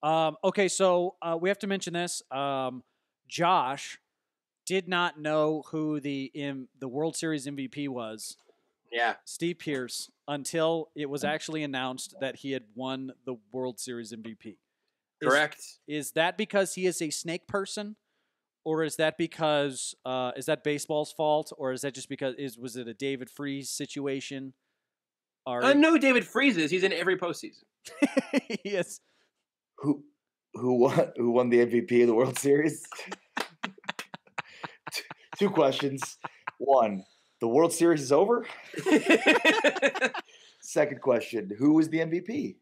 Okay, so we have to mention this. Josh did not know who the World Series MVP was. Yeah. Steve Pearce, until it was actually announced that he had won the World Series MVP. Correct. Is that because he is a snake person? Or is that because is that baseball's fault? Or is that just because was it a David Freese situation? No, David Freese is. He's in every postseason. Yes. Who won the MVP of the World Series? Two questions. One, the World Series is over? Second question, who was the MVP?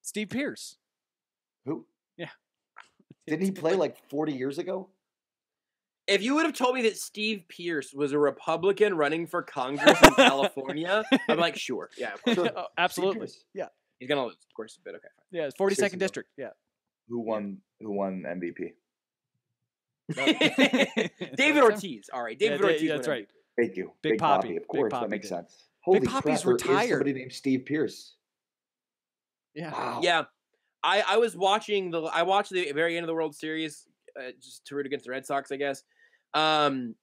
Steve Pearce. Who? Yeah. Didn't he play like 40 years ago? If you would have told me that Steve Pearce was a Republican running for Congress in California, I'm like, sure. Yeah, of course. Sure. Oh, absolutely. Yeah. He's going to lose, of course, but okay, fine. Yeah, it's 42nd district. Yeah. Who won MVP? David Ortiz. All right, David Ortiz. That's right. Thank you. Big Papi. Of course, Big Papi that makes did. sense. Holy Big Papi's crap, there is retired. somebody named Steve Pearce. Yeah. Wow. Yeah. I was watching I watched the very end of the World Series just to root against the Red Sox, I guess. And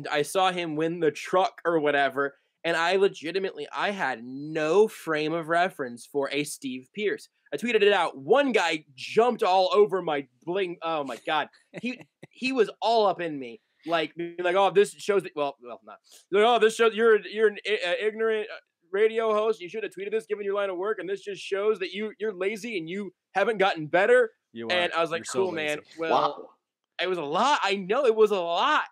I saw him win the truck or whatever, and I had no frame of reference for a Steve Pearce. I tweeted it out. One guy jumped all over my bling. Oh my God. He was all up in me. Like, oh, this shows that, well, not. Like, oh, this shows you're an ignorant radio host. You should have tweeted this given your line of work. And this just shows that you're lazy and you haven't gotten better. You are. And I was like, You're cool, so man. lazy. Well, Wow. it was a lot. I know it was a lot.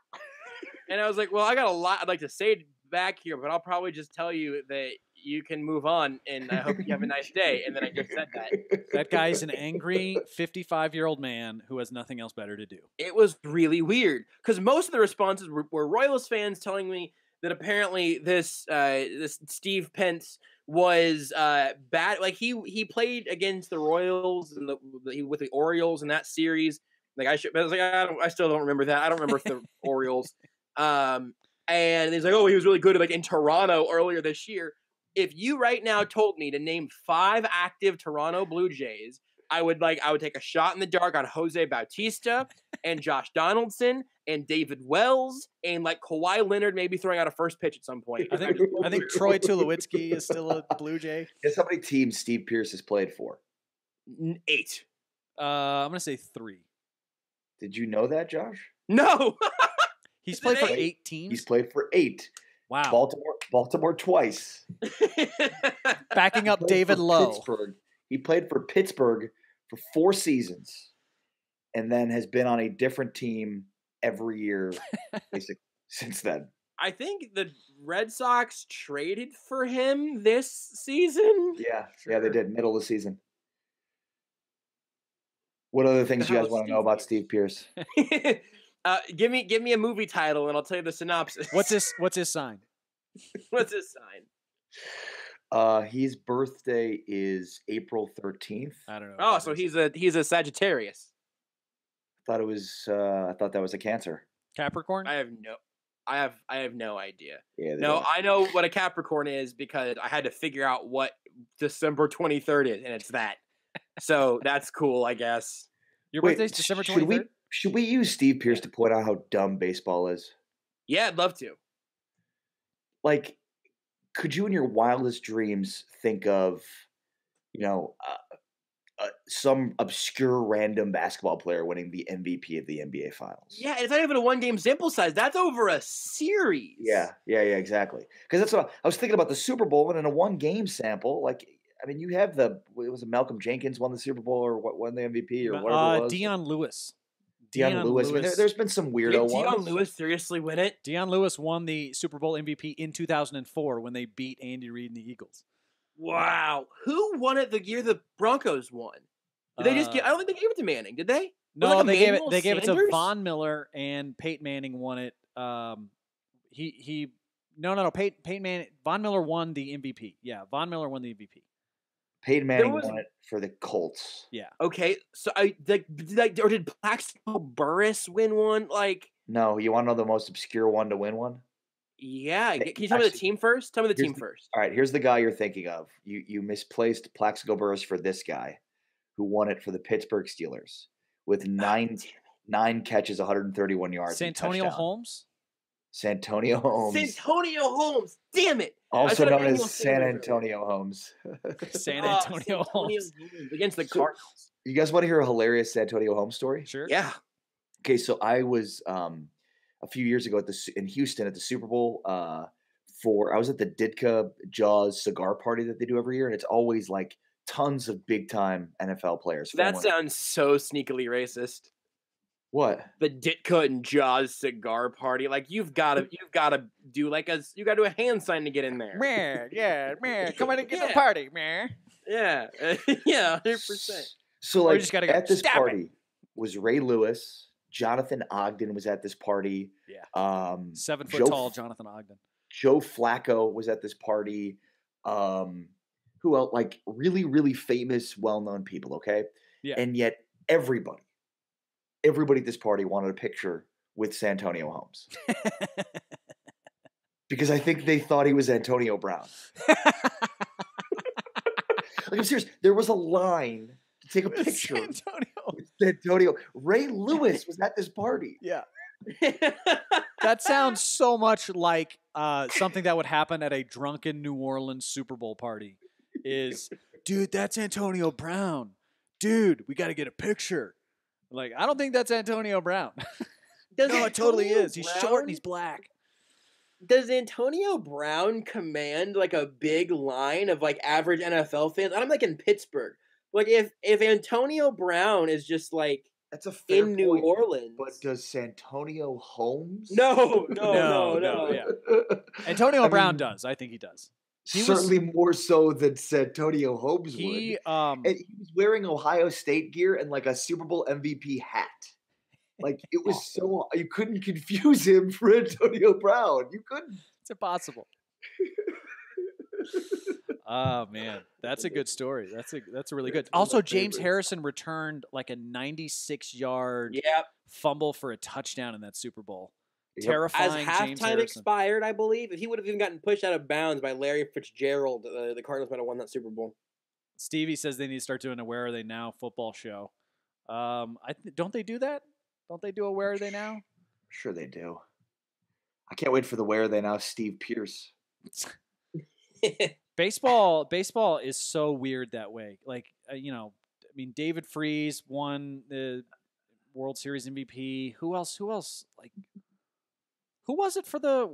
And I was like, well, I got a lot I'd like to say back here, but I'll probably just tell you that you can move on, and I hope you have a nice day. And then I just said that. That guy's an angry 55-year-old man who has nothing else better to do. It was really weird because most of the responses were Royals fans telling me that apparently this Steve Pence was bad. Like he played against the Royals and with the Orioles in that series. Like I was like, I still don't remember that. I don't remember if the Orioles. And he's like, oh, he was really good like in Toronto earlier this year. If you right now told me to name 5 active Toronto Blue Jays I would take a shot in the dark on Jose Bautista and Josh Donaldson and David Wells and like Kawhi Leonard maybe throwing out a first pitch at some point. I think Troy Tulowitzki is still a Blue Jay. Guess how many teams Steve Pierce has played for? 8. I'm gonna say 3. Did you know that, Josh? No. He's Is played it for 8? 8 teams. He's played for 8. Wow. Baltimore twice. Backing up Played David for Lowe. Pittsburgh. He played for Pittsburgh for 4 seasons, and then has been on a different team every year, basically since then. I think the Red Sox traded for him this season. Yeah, they did middle of the season. What other things do you guys want to know about Steve Pierce? Give me a movie title and I'll tell you the synopsis. What's his sign? What's his sign? His birthday is April 13th. I don't know. Oh, so he's a Sagittarius. I thought that was a Cancer. Capricorn? I have no idea. Yeah. No, I know what a Capricorn is because I had to figure out what December 23rd is, and it's that. So that's cool, I guess. Your birthday's December 23rd? Should we use Steve Pierce to point out how dumb baseball is? Yeah, I'd love to. Like, could you in your wildest dreams think of, some obscure random basketball player winning the MVP of the NBA Finals? Yeah, it's not even a 1-game sample size. That's over a series. Yeah, exactly. Because that's what I was thinking about the Super Bowl, and in a 1-game sample, like, I mean, you have was it Malcolm Jenkins won the Super Bowl or won the MVP or whatever it was? Deion Lewis. Deion Lewis. I mean, there's been some weirdo ones. Did Deion Lewis seriously win it? Deion Lewis won the Super Bowl MVP in 2004 when they beat Andy Reid and the Eagles. Wow. Who won it the year the Broncos won? Did they just I don't think they gave it to Manning, did they? No, like they gave it to Sanders? Von Miller, and Peyton Manning won it. Peyton Manning. Von Miller won the MVP. Yeah, Von Miller won the MVP. Peyton Manning won it for the Colts. Yeah. Okay, so did Plaxico Burress win one? Like, no, you want to know the most obscure one to win one? Yeah. Can you tell me the team first? Tell me the team first. All right, here's the guy you're thinking of. You misplaced Plaxico Burress for this guy, who won it for the Pittsburgh Steelers with 9 catches, 131 yards. Santonio Holmes. Santonio Holmes. Damn it. Also known as San Antonio Holmes. San Antonio Holmes. Against the Cardinals. You guys want to hear a hilarious Santonio Holmes story? Sure. Yeah. Okay, so I was a few years ago in Houston at the Super Bowl I was at the Ditka Jaws cigar party that they do every year, and it's always like tons of big time NFL players. That sounds so sneakily racist. What? The Ditka and Jaws cigar party. Like you've gotta do a hand sign to get in there. Man, come on and get the party, man. Yeah. Yeah, 100%. So like just gotta go, at this "Stop party was Ray Lewis, Jonathan Ogden was at this party. Yeah. 7 foot tall Jonathan Ogden. Joe Flacco was at this party. Who else? Like really, really famous, well-known people, okay? Yeah. And yet everybody at this party wanted a picture with Santonio Holmes. Because I think they thought he was Antonio Brown. Like, I'm serious. There was a line to take a picture with Santonio. Ray Lewis was at this party. Yeah. That sounds so much like something that would happen at a drunken New Orleans Super Bowl party. Dude, that's Antonio Brown. Dude, we got to get a picture. Like, I don't think that's Antonio Brown. No, it totally is. He's short and he's black. Does Antonio Brown command like a big line of like average NFL fans? I'm like in Pittsburgh. Like if Antonio Brown is just like that's a fair in New Orleans, but does Santonio Holmes? No. Yeah. Antonio Brown does. I think he does. Certainly more so than Santonio Holmes would. And he was wearing Ohio State gear and like a Super Bowl MVP hat. Like it was so you couldn't confuse him for Antonio Brown. You couldn't. It's impossible. Oh man, that's a good story. That's a really good. Also, James Harrison returned like a 96-yard fumble for a touchdown in that Super Bowl. Terrifying. As James halftime Harrison expired, I believe, if he would have even gotten pushed out of bounds by Larry Fitzgerald, the Cardinals might have won that Super Bowl. Stevie says they need to start doing a Where Are They Now football show. Don't they do that? Don't they do a Where Are They Now? Sure they do. I can't wait for the Where Are They Now Steve Pierce. Baseball is so weird that way. Like, David Freese won the World Series MVP. Who else? Like, who was it for the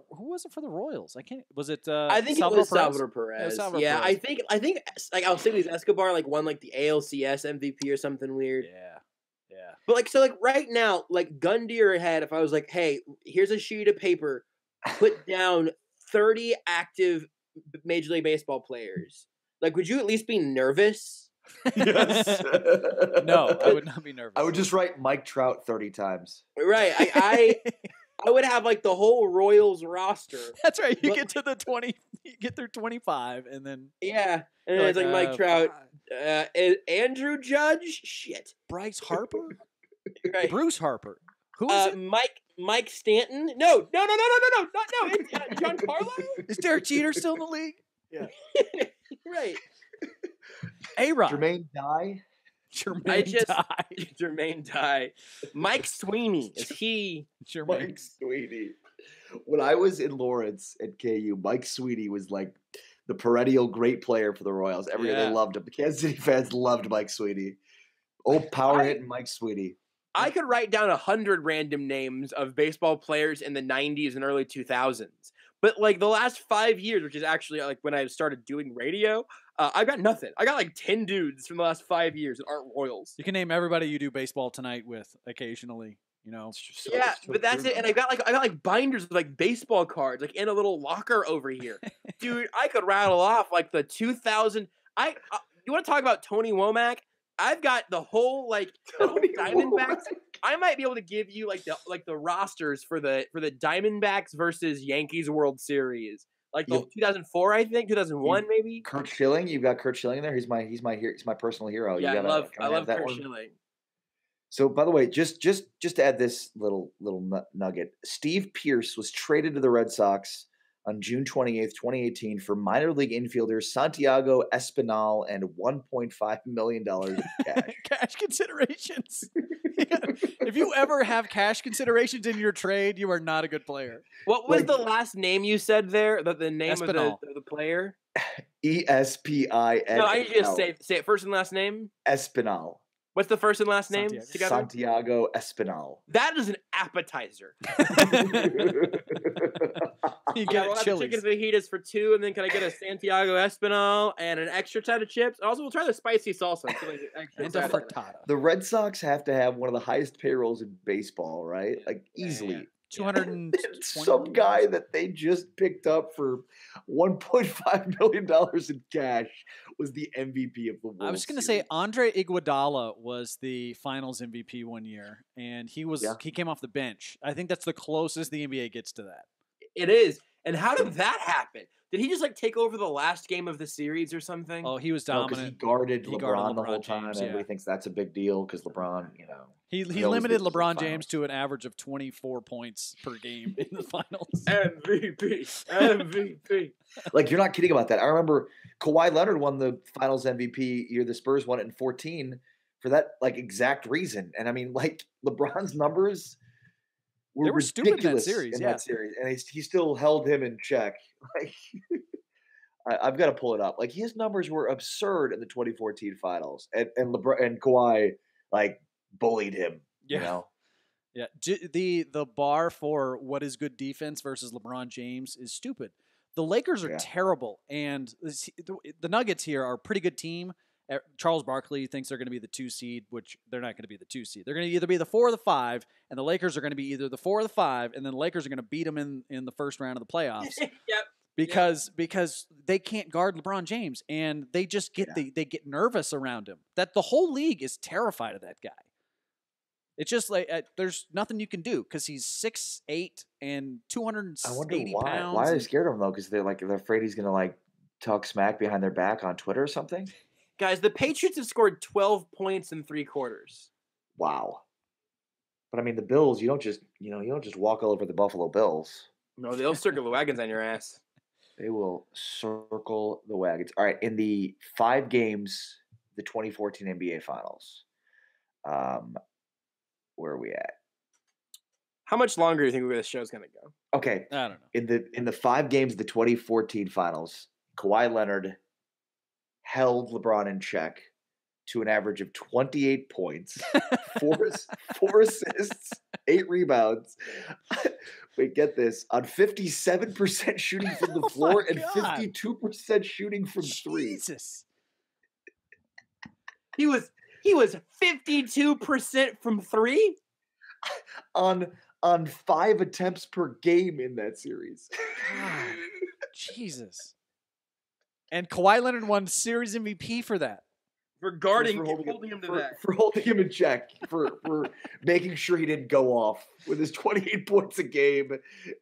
Royals? Was it? I think Salvador it was Perez? Salvador Perez. Salvador Yeah, Perez. I think like Alcides Escobar like won like the ALCS MVP or something weird. Yeah. But like right now, like gun to your head, if I was like, hey, here's a sheet of paper, put down 30 active Major League Baseball players. Like, would you at least be nervous? Yes. No, I would not be nervous. I would just write Mike Trout 30 times. Right. I would have like the whole Royals roster. That's right. You get to the 20, you get through 25, and then Yeah, and then it's like Mike Trout, Andrew Judge, shit, Bryce Harper, right? Bruce Harper. Who is it? Mike Stanton. No, it's Giancarlo. Is Derek Jeter still in the league? Yeah, right. A-Rod. Jermaine Dye. Jermaine Dye. Mike Sweeney. Is he? Mike Sweeney. When I was in Lawrence at KU, Mike Sweeney was like the perennial great player for the Royals. They loved him. The Kansas City fans loved Mike Sweeney. Old power hitting Mike Sweeney. I could write down 100 random names of baseball players in the 90s and early 2000s. But like the last 5 years, which is actually like when I started doing radio, I got nothing. I got like 10 dudes from the last 5 years that aren't Royals. You can name everybody you do baseball tonight with occasionally, But that's it. And I got like binders with like baseball cards, like in a little locker over here. Dude, I could rattle off like the 2000. You want to talk about Tony Womack? I've got the whole like the whole Diamondbacks. I might be able to give you like the rosters for the Diamondbacks versus Yankees World Series. Like the 2004, I think 2001 maybe. Kurt Schilling, you've got Kurt Schilling there. He's my personal hero. Yeah, I love Kurt one. Schilling. So, by the way, just to add this little nugget, Steve Pierce was traded to the Red Sox on June 28th, 2018 for minor league infielder Santiago Espinal and $1.5 million in cash. Cash considerations. If you ever have cash considerations in your trade, you are not a good player. What was the last name you said there? The name Espinal. of the player? ESPIN. No, I need you to say it first and last name. Espinal. What's the first and last name together? Santiago Espinal. That is an appetizer. You get we'll have Chili's. chicken fajitas for 2, and then can I get a Santiago Espinal and an extra set of chips? Also, we'll try the spicy salsa. And a frittata. The Red Sox have to have one of the highest payrolls in baseball, right? Like easily. Yeah. 220 Some guy that they just picked up for $1.5 million in cash was the MVP of the World I was going to Series. say Andre Iguodala was the Finals MVP one year, and he came off the bench. I think that's the closest the NBA gets to that. It is. And how did that happen? Did he just like take over the last game of the series or something? Oh, he was No, 'cause dominant. he guarded He LeBron guarded the LeBron whole time. James, Everybody thinks that's a big deal because LeBron, He always limited loses in the LeBron finals. James to an average of 24 points per game in the finals. MVP. Like, you're not kidding about that. I remember Kawhi Leonard won the Finals MVP year the Spurs won it in 14 for that like exact reason. And I mean, like LeBron's numbers They were stupid in that ridiculous series, and he still held him in check. Like, I've got to pull it up. Like his numbers were absurd in the 2014 Finals, and LeBron and Kawhi like bullied him. Yeah. You know? Yeah, the bar for what is good defense versus LeBron James is stupid. The Lakers are terrible, and the Nuggets here are a pretty good team. Charles Barkley thinks they're going to be the 2 seed, which they're not going to be the 2 seed. They're going to either be the 4 or the 5, and the Lakers are going to be either the 4 or the 5, and then the Lakers are going to beat them in the first round of the playoffs. Yep. Because they can't guard LeBron James, and they just get they get nervous around him. That the whole league is terrified of that guy. It's just like there's nothing you can do because he's 6'8" and 280 I wonder why. pounds. Why are they scared of him though? Because they're afraid he's gonna like talk smack behind their back on Twitter or something. Guys, the Patriots have scored 12 points in 3 quarters. Wow. But I mean, the Bills, you don't just walk all over the Buffalo Bills. No, they'll circle the wagons on your ass. They will circle the wagons. All right, in the 5 games, the 2014 NBA Finals. Where are we at? How much longer do you think this show's gonna go? Okay, I don't know. in the 5 games of the 2014 Finals, Kawhi Leonard held LeBron in check to an average of 28 points, four assists, 8 rebounds. Wait, get this, on 57% shooting from the floor and 52% shooting from 3. Jesus. He was 52% from 3 on 5 attempts per game in that series. God, Jesus. And Kawhi Leonard won Series MVP for that. for guarding, holding him to that. For holding him in check, for making sure he didn't go off with his 28 points a game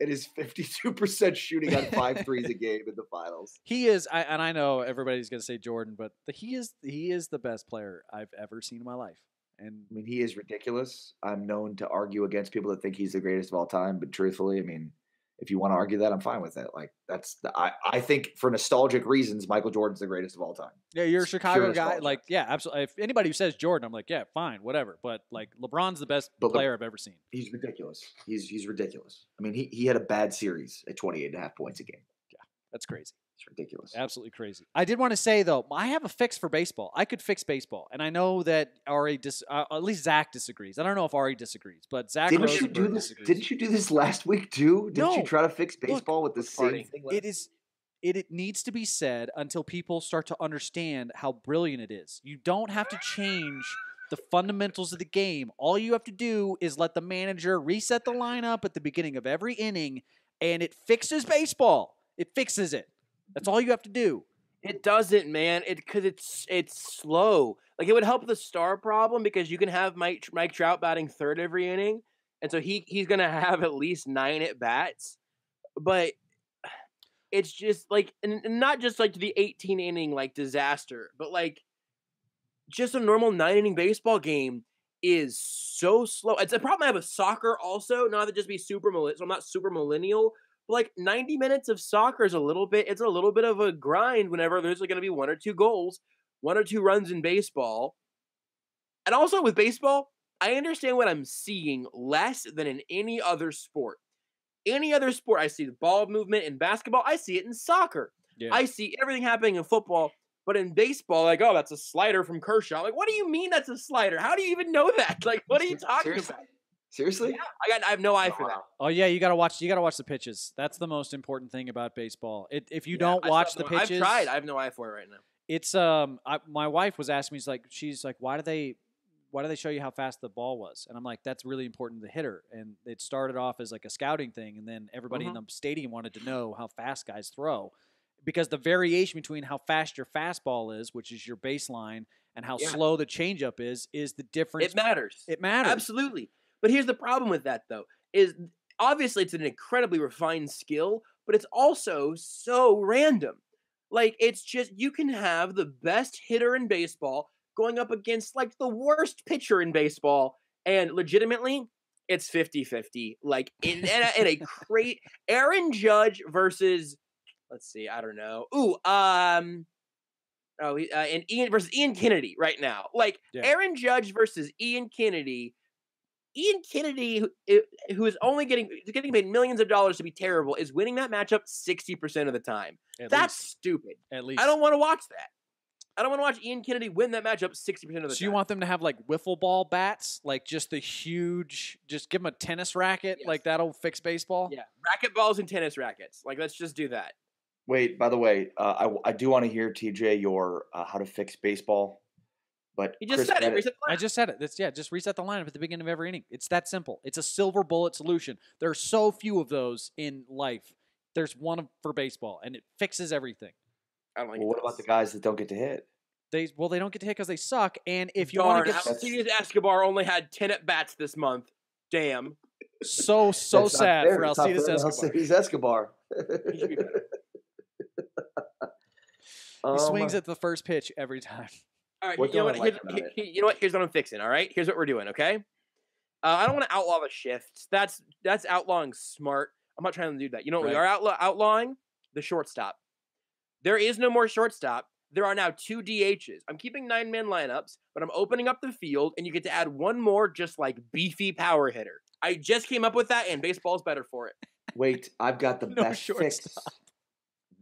and his 52% shooting on 5 threes a game in the finals. He is, and I know everybody's going to say Jordan, but he is the best player I've ever seen in my life. And I mean, he is ridiculous. I'm known to argue against people that think he's the greatest of all time, but truthfully, I mean, if you want to argue that, I'm fine with it. Like I think for nostalgic reasons, Michael Jordan's the greatest of all time. yeah, you're a It's Chicago pure guy. nostalgia. Like, yeah, absolutely. If anybody who says Jordan, I'm like, yeah, fine, whatever. But like, LeBron's the best player I've ever seen. He's ridiculous. He's ridiculous. I mean, he had a bad series at 28.5 points a game. That's crazy. It's ridiculous. Absolutely crazy. I did want to say though, I have a fix for baseball. I could fix baseball, and I know that Ari at least Zach disagrees. I don't know if Ari disagrees, but Zach Didn't you Rosenberg do this? disagrees. Didn't you do this last week too? Didn't No. you try to fix baseball with the same party. thing? It needs to be said until people start to understand how brilliant it is. You don't have to change the fundamentals of the game. All you have to do is let the manager reset the lineup at the beginning of every inning, and it fixes baseball. It fixes it. That's all you have to do. It doesn't, man. Because it's slow. Like, it would help the star problem because you can have Mike Trout batting third every inning, and so he's gonna have at least 9 at bats. But it's just like, and not just like the 18 inning like disaster, but like just a normal 9 inning baseball game is so slow. It's a problem I have with soccer also. Not to just be so I'm not super millennial. Like 90 minutes of soccer is a little bit of a grind whenever there's going to be 1 or 2 goals, 1 or 2 runs in baseball. And also with baseball, I understand what I'm seeing less than in any other sport. Any other sport, I see the ball movement. In basketball, I see it in soccer. Yeah. I see everything happening in football. But in baseball, like, oh, that's a slider from Kershaw. Like, what do you mean that's a slider? How do you even know that? Like, what are you talking about? Seriously? Yeah, I have no eye for that. Oh yeah, you gotta watch the pitches. That's the most important thing about baseball. If you don't watch the pitches, I've tried. I have no eye for it right now. It's my wife was asking me, she's like, why do they show you how fast the ball was? And I'm like, that's really important to the hitter. And it started off as like a scouting thing, and then everybody in the stadium wanted to know how fast guys throw, because the variation between how fast your fastball is, which is your baseline, and how slow the changeup is the difference. It matters. It matters. Absolutely. But here's the problem with that, though, is obviously it's an incredibly refined skill, but it's also so random. Like, it's just, you can have the best hitter in baseball going up against, like, the worst pitcher in baseball, and legitimately, it's 50-50. Like, in a great Aaron Judge versus, let's see, I don't know. and Ian versus Ian Kennedy right now. Like, Aaron Judge versus Ian Kennedy. Ian Kennedy, who is only getting paid millions of dollars to be terrible, is winning that matchup 60% of the time. That's stupid. At least. I don't want to watch that. I don't want to watch Ian Kennedy win that matchup 60% of the time. So you want them to have like wiffle ball bats, like just the huge, just give them a tennis racket, like that'll fix baseball? Yeah, racket balls and tennis rackets. Like, let's just do that. Wait, by the way, I do want to hear, TJ, your how to fix baseball. But he just said it. Reset the lineup. I just said it. Just reset the lineup at the beginning of every inning. It's that simple. It's a silver bullet solution. There are so few of those in life. There's one for baseball, and it fixes everything. I don't like what about the guys that don't get to hit? They don't get to hit because they suck. And if you want to get Alcides Escobar only had 10 at bats this month. Damn. So sad for Alcides Escobar. Alcides Escobar. He should be better. He swings at the first pitch every time. All right, you know what? Here's what I'm fixing. All right, here's what we're doing. Okay, I don't want to outlaw the shifts. That's outlawing smart. I'm not trying to do that. You know what we are outlawing? the shortstop. There is no more shortstop. There are now 2 DHs. I'm keeping 9-man lineups, but I'm opening up the field, and you get to add one more just like beefy power hitter. I just came up with that, and baseball's better for it. Wait, I've got the No best fix.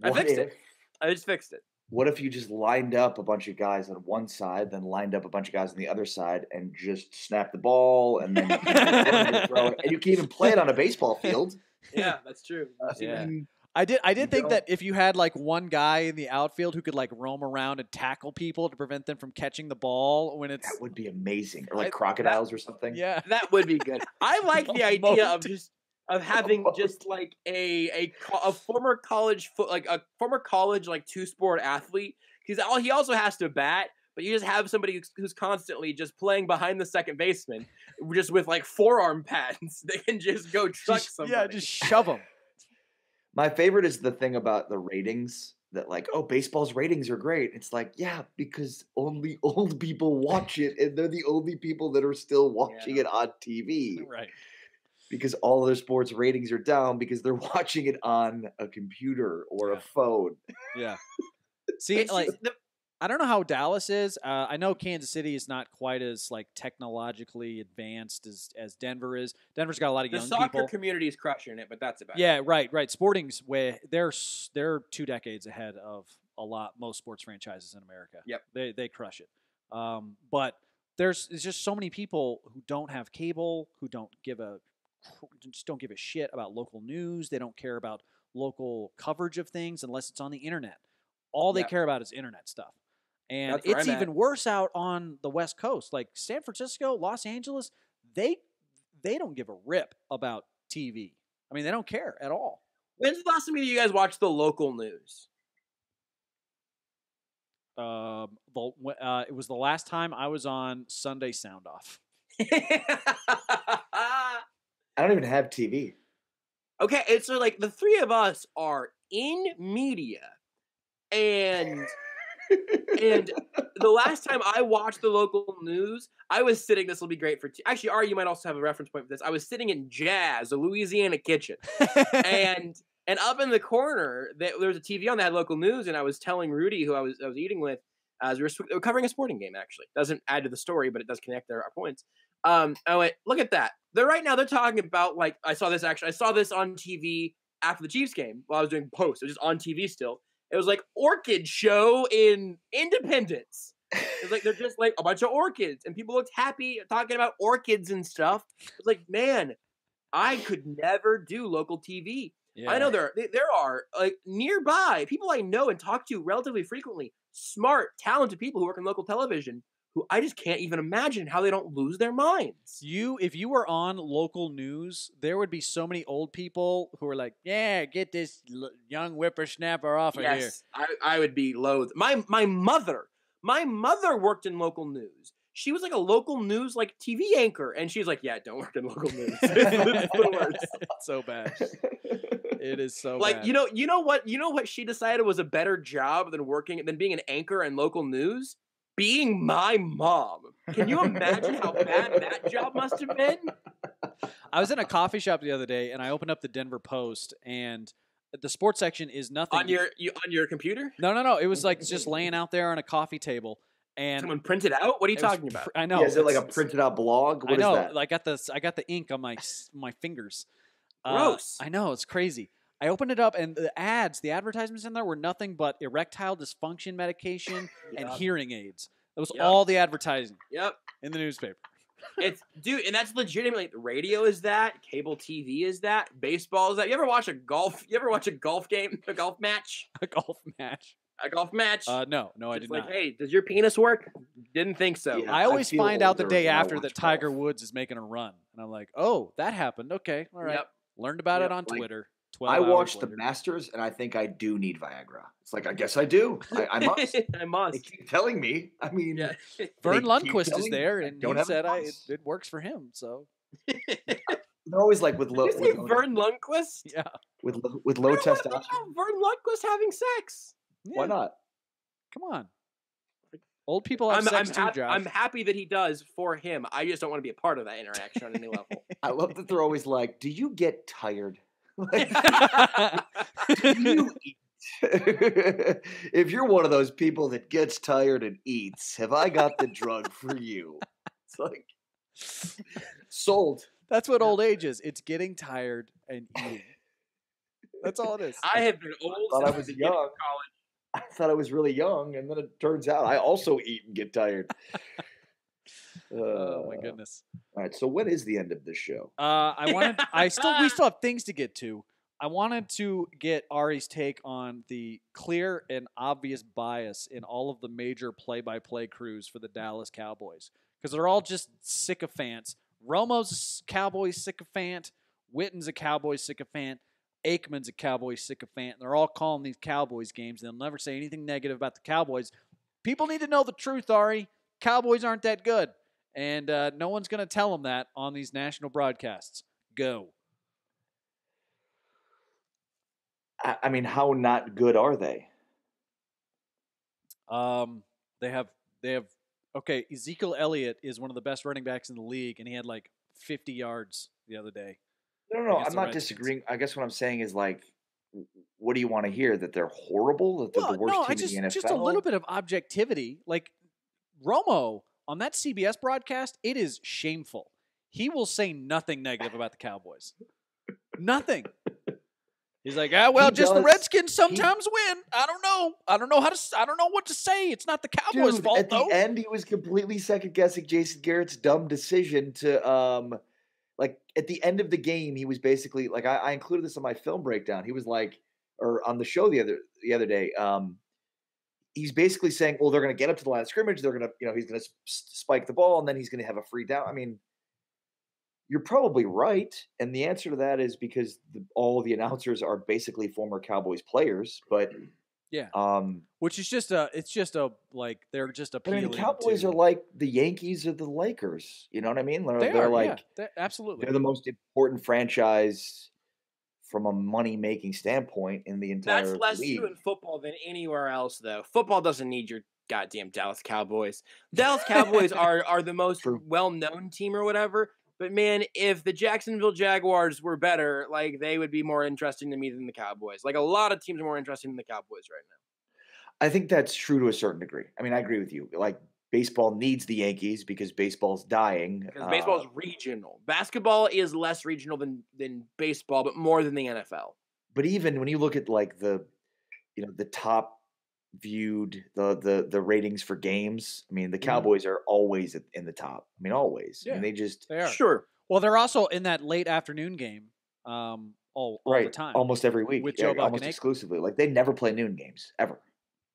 I fixed it. I just fixed it. What if you just lined up a bunch of guys on one side, then lined up a bunch of guys on the other side, and just snap the ball, and then you throw it, and you can even play it on a baseball field? Yeah, that's true. Yeah. I did think that if you had like one guy in the outfield who could like roam around and tackle people to prevent them from catching the ball when it's That would be amazing. Or like crocodiles or something. yeah. That would be good. I like the idea of having just like a former college like 2-sport athlete, because he also has to bat, but you just have somebody who's constantly just playing behind the second baseman, just with like forearm pads. They can just go truck somebody. Yeah, just shove them. My favorite is the thing about the ratings that like, oh, baseball's ratings are great. It's like, yeah, because only old people watch it, and they're the only people that are still watching it on TV. Right. Because all other sports ratings are down because they're watching it on a computer or a phone. Yeah. See, like, I don't know how Dallas is. I know Kansas City is not quite as like technologically advanced as Denver is. Denver's got a lot of young people. The soccer community is crushing it, but that's about it. Yeah, right. Sporting's they're 2 decades ahead of most sports franchises in America. Yep. They crush it. But there's just so many people who don't have cable, who just don't give a shit about local news. They don't care about local coverage of things unless it's on the internet. All they care about is internet stuff. And it's even worse out on the West Coast. Like San Francisco, Los Angeles, they don't give a rip about TV. I mean, they don't care at all. When's the last time you guys watched the local news? It was the last time I was on Sunday Sound Off. I don't even have TV. Okay, and so like the three of us are in media, and the last time I watched the local news, I was sitting. This will be great for actually, Ari, you might also have a reference point for this. I was sitting in Jazz, a Louisiana kitchen, and up in the corner there was a TV on that had local news, and I was telling Rudy, who I was eating with, as we were covering a sporting game. Actually, doesn't add to the story, but it does connect our points. I went, look at that. They're talking about like I saw this on TV after the Chiefs game while I was doing post. It was just on TV still. It was like orchid show in Independence. It was like they're just like a bunch of orchids, and people looked happy talking about orchids and stuff. It's like, man, I could never do local TV. Yeah. I know there are like nearby people I know and talk to relatively frequently, smart, talented people who work in local television, who I just can't even imagine how they don't lose their minds. If you were on local news, there would be so many old people who are like, yeah, get this young whippersnapper off of here. Yes, I would be loath. My mother worked in local news. She was like a local news like TV anchor, and she's like, yeah, don't work in local news. It's the worst. It's so bad. It is so like, bad. You know what she decided was a better job than being an anchor in local news? Being my mom. Can you imagine how bad that job must have been? I was in a coffee shop the other day, and I opened up the Denver Post, and the sports section is nothing. On your computer? No. It was like just laying out there on a coffee table. And someone printed out? What are you talking about? I know. Yeah, is it like a printed out blog? What I know. Is that? Like I got the ink on my fingers. Gross. I know, it's crazy. I opened it up, and the advertisements in there were nothing but erectile dysfunction medication and hearing aids. That was all the advertising. Yep. In the newspaper. And that's legitimately, the radio is that, cable TV is that, baseball is that. You ever watch a golf game, a golf match? A golf match. A golf match? No, I did like, not. Hey, does your penis work? Didn't think so. Yeah, I always find out the day after that Tiger golf. Woods is making a run, and I'm like, oh, that happened. Okay, all right. Yep. Learned about it on Like, Twitter. I watched the Masters, and I think I do need Viagra. It's like, I guess I do. I must. I must. They keep telling me. I mean, Yeah. Vern they Lundquist keep is there, telling me I and don't he have said pulse. it works for him. So They're always like with low. Did you say Vern Lundquist? yeah, with low I don't wanna testosterone. have Vern Lundquist having sex. Why not? Come on. Old people have sex too, Josh. I'm happy that he does for him. I just don't want to be a part of that interaction on any level. I love that they're always like, "Do you get tired? Like, do you If you're one of those people that gets tired and eats, have I got the drug for you? It's like sold. That's what old age is. It's getting tired and eating. That's all it is. I have been old Thought I since was the beginning young. of college. I thought I was really young, and then it turns out I also eat and get tired. Oh my goodness. All right, so when is the end of this show? We still have things to get to. I wanted to get Ari's take on the clear and obvious bias in all of the major play-by-play crews for the Dallas Cowboys, because they're all just sycophants. Romo's a Cowboys sycophant. Witten's a Cowboys sycophant. Aikman's a Cowboys sycophant. They're all calling these Cowboys games. They'll never say anything negative about the Cowboys. People need to know the truth, Ari. Cowboys aren't that good. And no one's going to tell them that on these national broadcasts. Go. I mean, how not good are they? They have okay, Ezekiel Elliott is one of the best running backs in the league, and he had like 50 yards the other day. No, I'm not disagreeing. I guess what I'm saying is, like, what do you want to hear? That they're horrible? That they're the worst team in the NFL? Just a little bit of objectivity. Like, Romo, on that CBS broadcast, it is shameful. He will say nothing negative about the Cowboys. Nothing. He's like, the Redskins sometimes win. I don't know. I don't know what to say. It's not the Cowboys' fault, at the end, he was completely second-guessing Jason Garrett's dumb decision to, like, at the end of the game, he was basically, like, I included this on my film breakdown. He was like, or on the show the other day, he's basically saying, well, they're going to get up to the line of scrimmage. They're going to, he's going to spike the ball, and then he's going to have a free down. I mean, you're probably right, and the answer to that is because all of the announcers are basically former Cowboys players. But yeah, which is just like they're just appealing. I mean, the Cowboys are like the Yankees or the Lakers. You know what I mean? They're like, yeah, absolutely, they're the most important franchise from a money-making standpoint in the entire league. That's less true in football than anywhere else, though. Football doesn't need your goddamn Dallas Cowboys. Dallas Cowboys are the most well-known team or whatever. But, man, if the Jacksonville Jaguars were better, like, they would be more interesting to me than the Cowboys. Like, a lot of teams are more interesting than the Cowboys right now. I think that's true to a certain degree. I mean, I agree with you. Like, baseball needs the Yankees because baseball's dying. Because baseball is regional. Basketball is less regional than baseball, but more than the NFL. But even when you look at, like, the top viewed, the ratings for games, I mean, the Cowboys are always in the top. I mean, always. Yeah, I mean, they are. Sure. Well, they're also in that late afternoon game all the time. Almost every week. With Joe Buck almost exclusively. Like, they never play noon games, ever.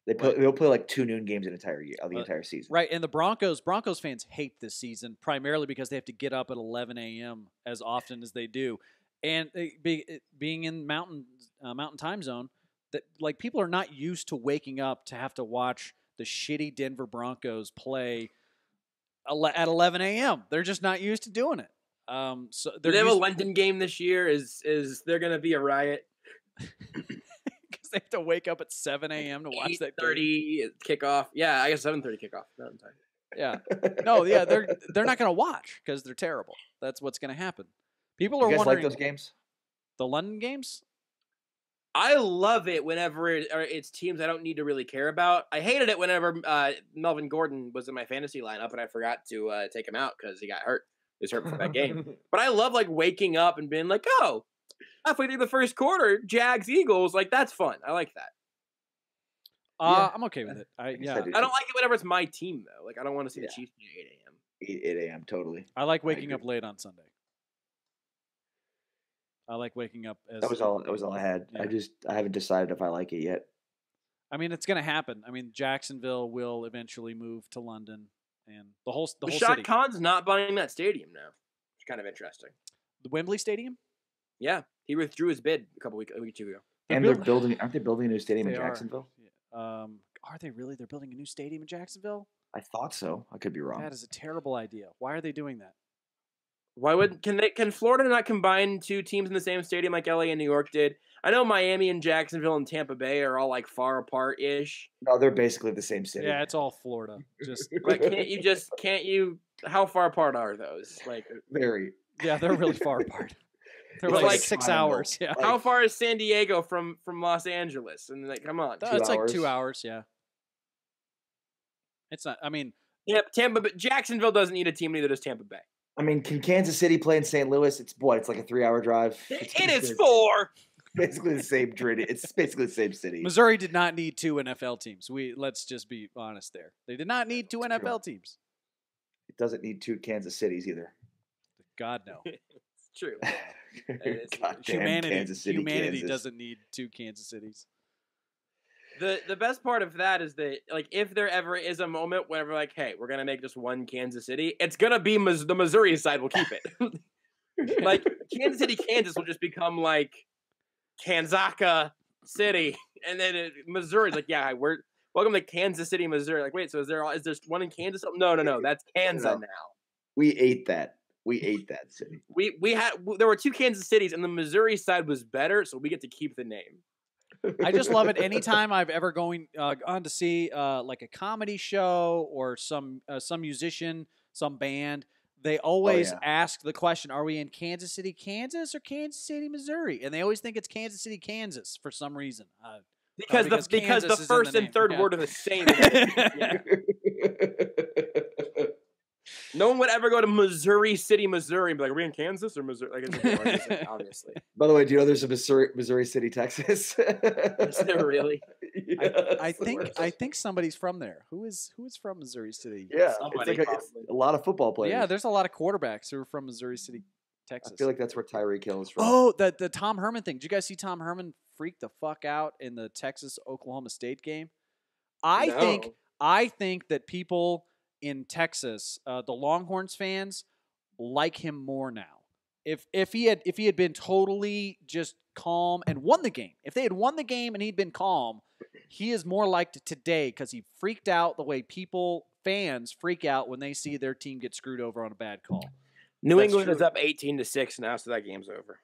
They'll play like 2 noon games the entire season. Right, and the Broncos fans hate this season primarily because they have to get up at 11 a.m. as often as they do. And being in mountain time zone, that, like, people are not used to waking up to have to watch the shitty Denver Broncos play at 11 a.m. They're just not used to doing it. So do they have a London game this year? Is there going to be a riot? Because they have to wake up at 7 a.m. to watch that game. 8:30 kickoff. Yeah, I guess 7:30 kickoff. Mountain time. Yeah. No, yeah, they're not going to watch because they're terrible. That's what's going to happen. People are wondering. Like those games? The London games? I love it whenever it's teams I don't need to really care about. I hated it whenever Melvin Gordon was in my fantasy lineup and I forgot to take him out because he got hurt. He was hurt before that game. But I love, like, waking up and being like, oh, halfway through the first quarter, Jags Eagles, like, that's fun. I like that. I'm okay with it. I don't like it whenever it's my team though. Like, I don't want to see the Chiefs at 8 a.m. 8 a.m. totally. I like waking up late on Sunday. I like waking up as that was all I had. Yeah. I haven't decided if I like it yet. I mean, it's going to happen. I mean, Jacksonville will eventually move to London, and the whole Rashad Khan's not buying that stadium now. It's kind of interesting. The Wembley Stadium? Yeah, he withdrew his bid a week or two ago. Aren't they building a new stadium in Jacksonville? Are they really? They're building a new stadium in Jacksonville? I thought so. I could be wrong. That is a terrible idea. Why are they doing that? Why can Florida not combine 2 teams in the same stadium like LA and New York did? I know Miami and Jacksonville and Tampa Bay are all, like, far apart ish. No, they're basically the same city. Yeah, it's all Florida. Just but can't you how far apart are those? Like, very. Yeah, they're really far apart. They're It's like like 6 triangle. hours. Yeah. Like, How far is San Diego from Los Angeles? And like, come on. It's like hours? 2 hours. Yeah. It's not. I mean, Yeah, but Jacksonville doesn't need a team, neither does Tampa Bay. I mean, can Kansas City play in St. Louis? It's like a 3-hour drive. It is 4. Basically the same It's basically the same city. Missouri did not need 2 NFL teams. Let's just be honest there. They did not need 2 That's NFL teams. It doesn't need 2 Kansas Cities either. God no. It's true. Goddamn Kansas City, Humanity Kansas. doesn't need 2 Kansas Cities. The best part of that is that, like, if there ever is a moment where we're like, hey, we're gonna make just one Kansas City, it's gonna be the Missouri side will keep it. Like, Kansas City, Kansas will just become like Kansaka City, and then Missouri's like, yeah, we're welcome to Kansas City, Missouri. Like, wait, so is there one in Kansas? No, that's Kansas now. We ate that. We ate that city. There were 2 Kansas cities, and the Missouri side was better, so we get to keep the name. I just love it. Anytime I've ever gone to see like a comedy show or some musician, some band, they always ask the question, are we in Kansas City, Kansas or Kansas City, Missouri? And they always think it's Kansas City, Kansas for some reason. Because the first and third word are the same. Yeah. No one would ever go to Missouri City, Missouri, and be like, are we in Kansas or Missouri? Like, obviously. By the way, do you know there's a Missouri City, Texas? Is there really? I think somebody's from there. Who is from Missouri City? Yeah, Somebody, it's a lot of football players. Yeah, there's a lot of quarterbacks who are from Missouri City, Texas. I feel like that's where Tyreek Hill is from. Oh, the Tom Herman thing. Did you guys see Tom Herman freak the fuck out in the Texas-Oklahoma State game? I think that people in Texas, the Longhorns fans, like him more now. If he had been totally just calm and won the game, if they had won the game and he'd been calm, he is more liked today because he freaked out the way fans freak out when they see their team get screwed over on a bad call. New England is up 18-6 now, so that game's over.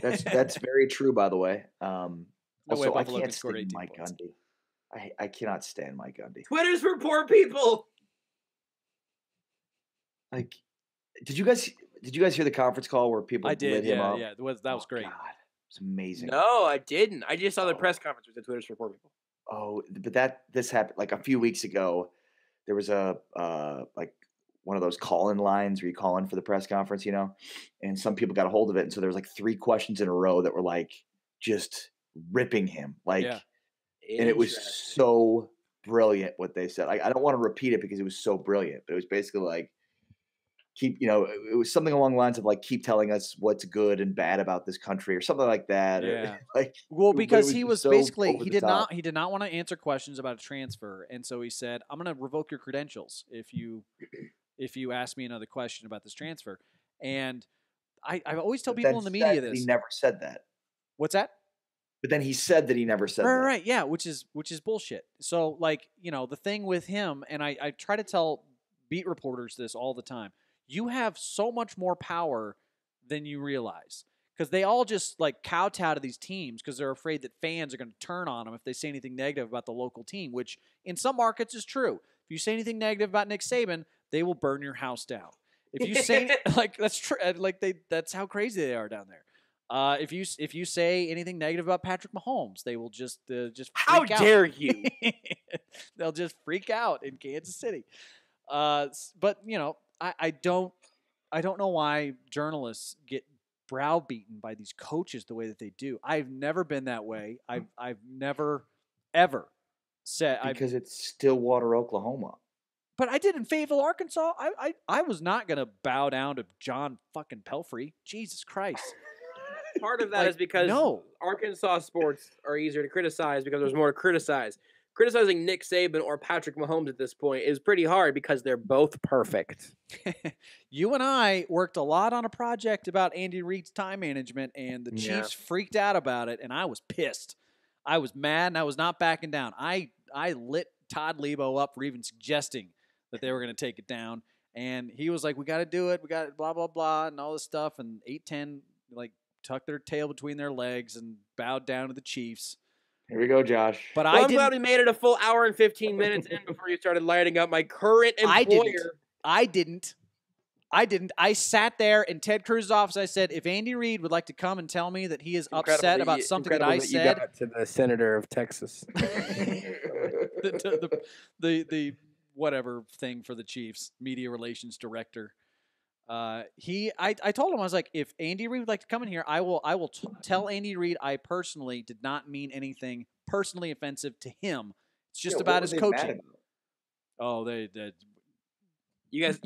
That's very true, by the way. Also, I Buffalo can't scored stand 18 Mike points. Gundy. I cannot stand Mike Gundy. Twitter's for poor people. Like, did you guys hear the conference call where people lit him up? Yeah, that was great. God, it was amazing. No, I didn't. I just saw the press conference with Twitter's for poor people. Oh, but this happened like a few weeks ago. There was a like one of those call-in lines where you call in for the press conference, and some people got a hold of it, and so there was like 3 questions in a row that were like just ripping him, like, and it was so brilliant what they said. I don't want to repeat it because it was so brilliant, but it was basically like, it was something along the lines of like, keep telling us what's good and bad about this country or something like that. Yeah. Well, because he was so basically he did top. not want to answer questions about a transfer, and so he said, "I'm going to revoke your credentials if you ask me another question about this transfer." And I always tell people in the media this. He never said that. What's that? But then he said that he never said that. Right, yeah, which is bullshit. So like, the thing with him, and I try to tell beat reporters this all the time. You have so much more power than you realize because they all just like kowtow to these teams because they're afraid that fans are going to turn on them if they say anything negative about the local team, which in some markets is true. If you say anything negative about Nick Saban, they will burn your house down. If you say like that's true, like that's how crazy they are down there. If you say anything negative about Patrick Mahomes, they will just freak How out. dare you? They'll just freak out in Kansas City. But I don't know why journalists get browbeaten by these coaches the way that they do. I've never been that way. I've never ever said because it's Stillwater, Oklahoma. But I did in Fayetteville, Arkansas. I was not gonna bow down to John fucking Pelfrey. Jesus Christ. Part of that is because Arkansas sports are easier to criticize because there's more to criticize. Criticizing Nick Saban or Patrick Mahomes at this point is pretty hard because they're both perfect. You and I worked a lot on a project about Andy Reid's time management, and the Chiefs freaked out about it, and I was pissed. I was mad, and I was not backing down. I lit Todd Lebo up for even suggesting that they were going to take it down, and he was like, we got to do it. We got blah, blah, blah, and all this stuff, and 8-10, like, tucked their tail between their legs and bowed down to the Chiefs. Here we go, Josh. But I'm glad we made it a full hour and 15 minutes in before you started lighting up my current employer. I didn't. I didn't. I sat there in Ted Cruz's office. I said, if Andy Reid would like to come and tell me that he is upset about something that I said, you got to the senator of Texas. the whatever thing for the Chiefs, media relations director. I told him, I was like, if Andy Reid would like to come in here, I will tell Andy Reid I personally did not mean anything personally offensive to him. It's just about his coaching. Oh, they You guys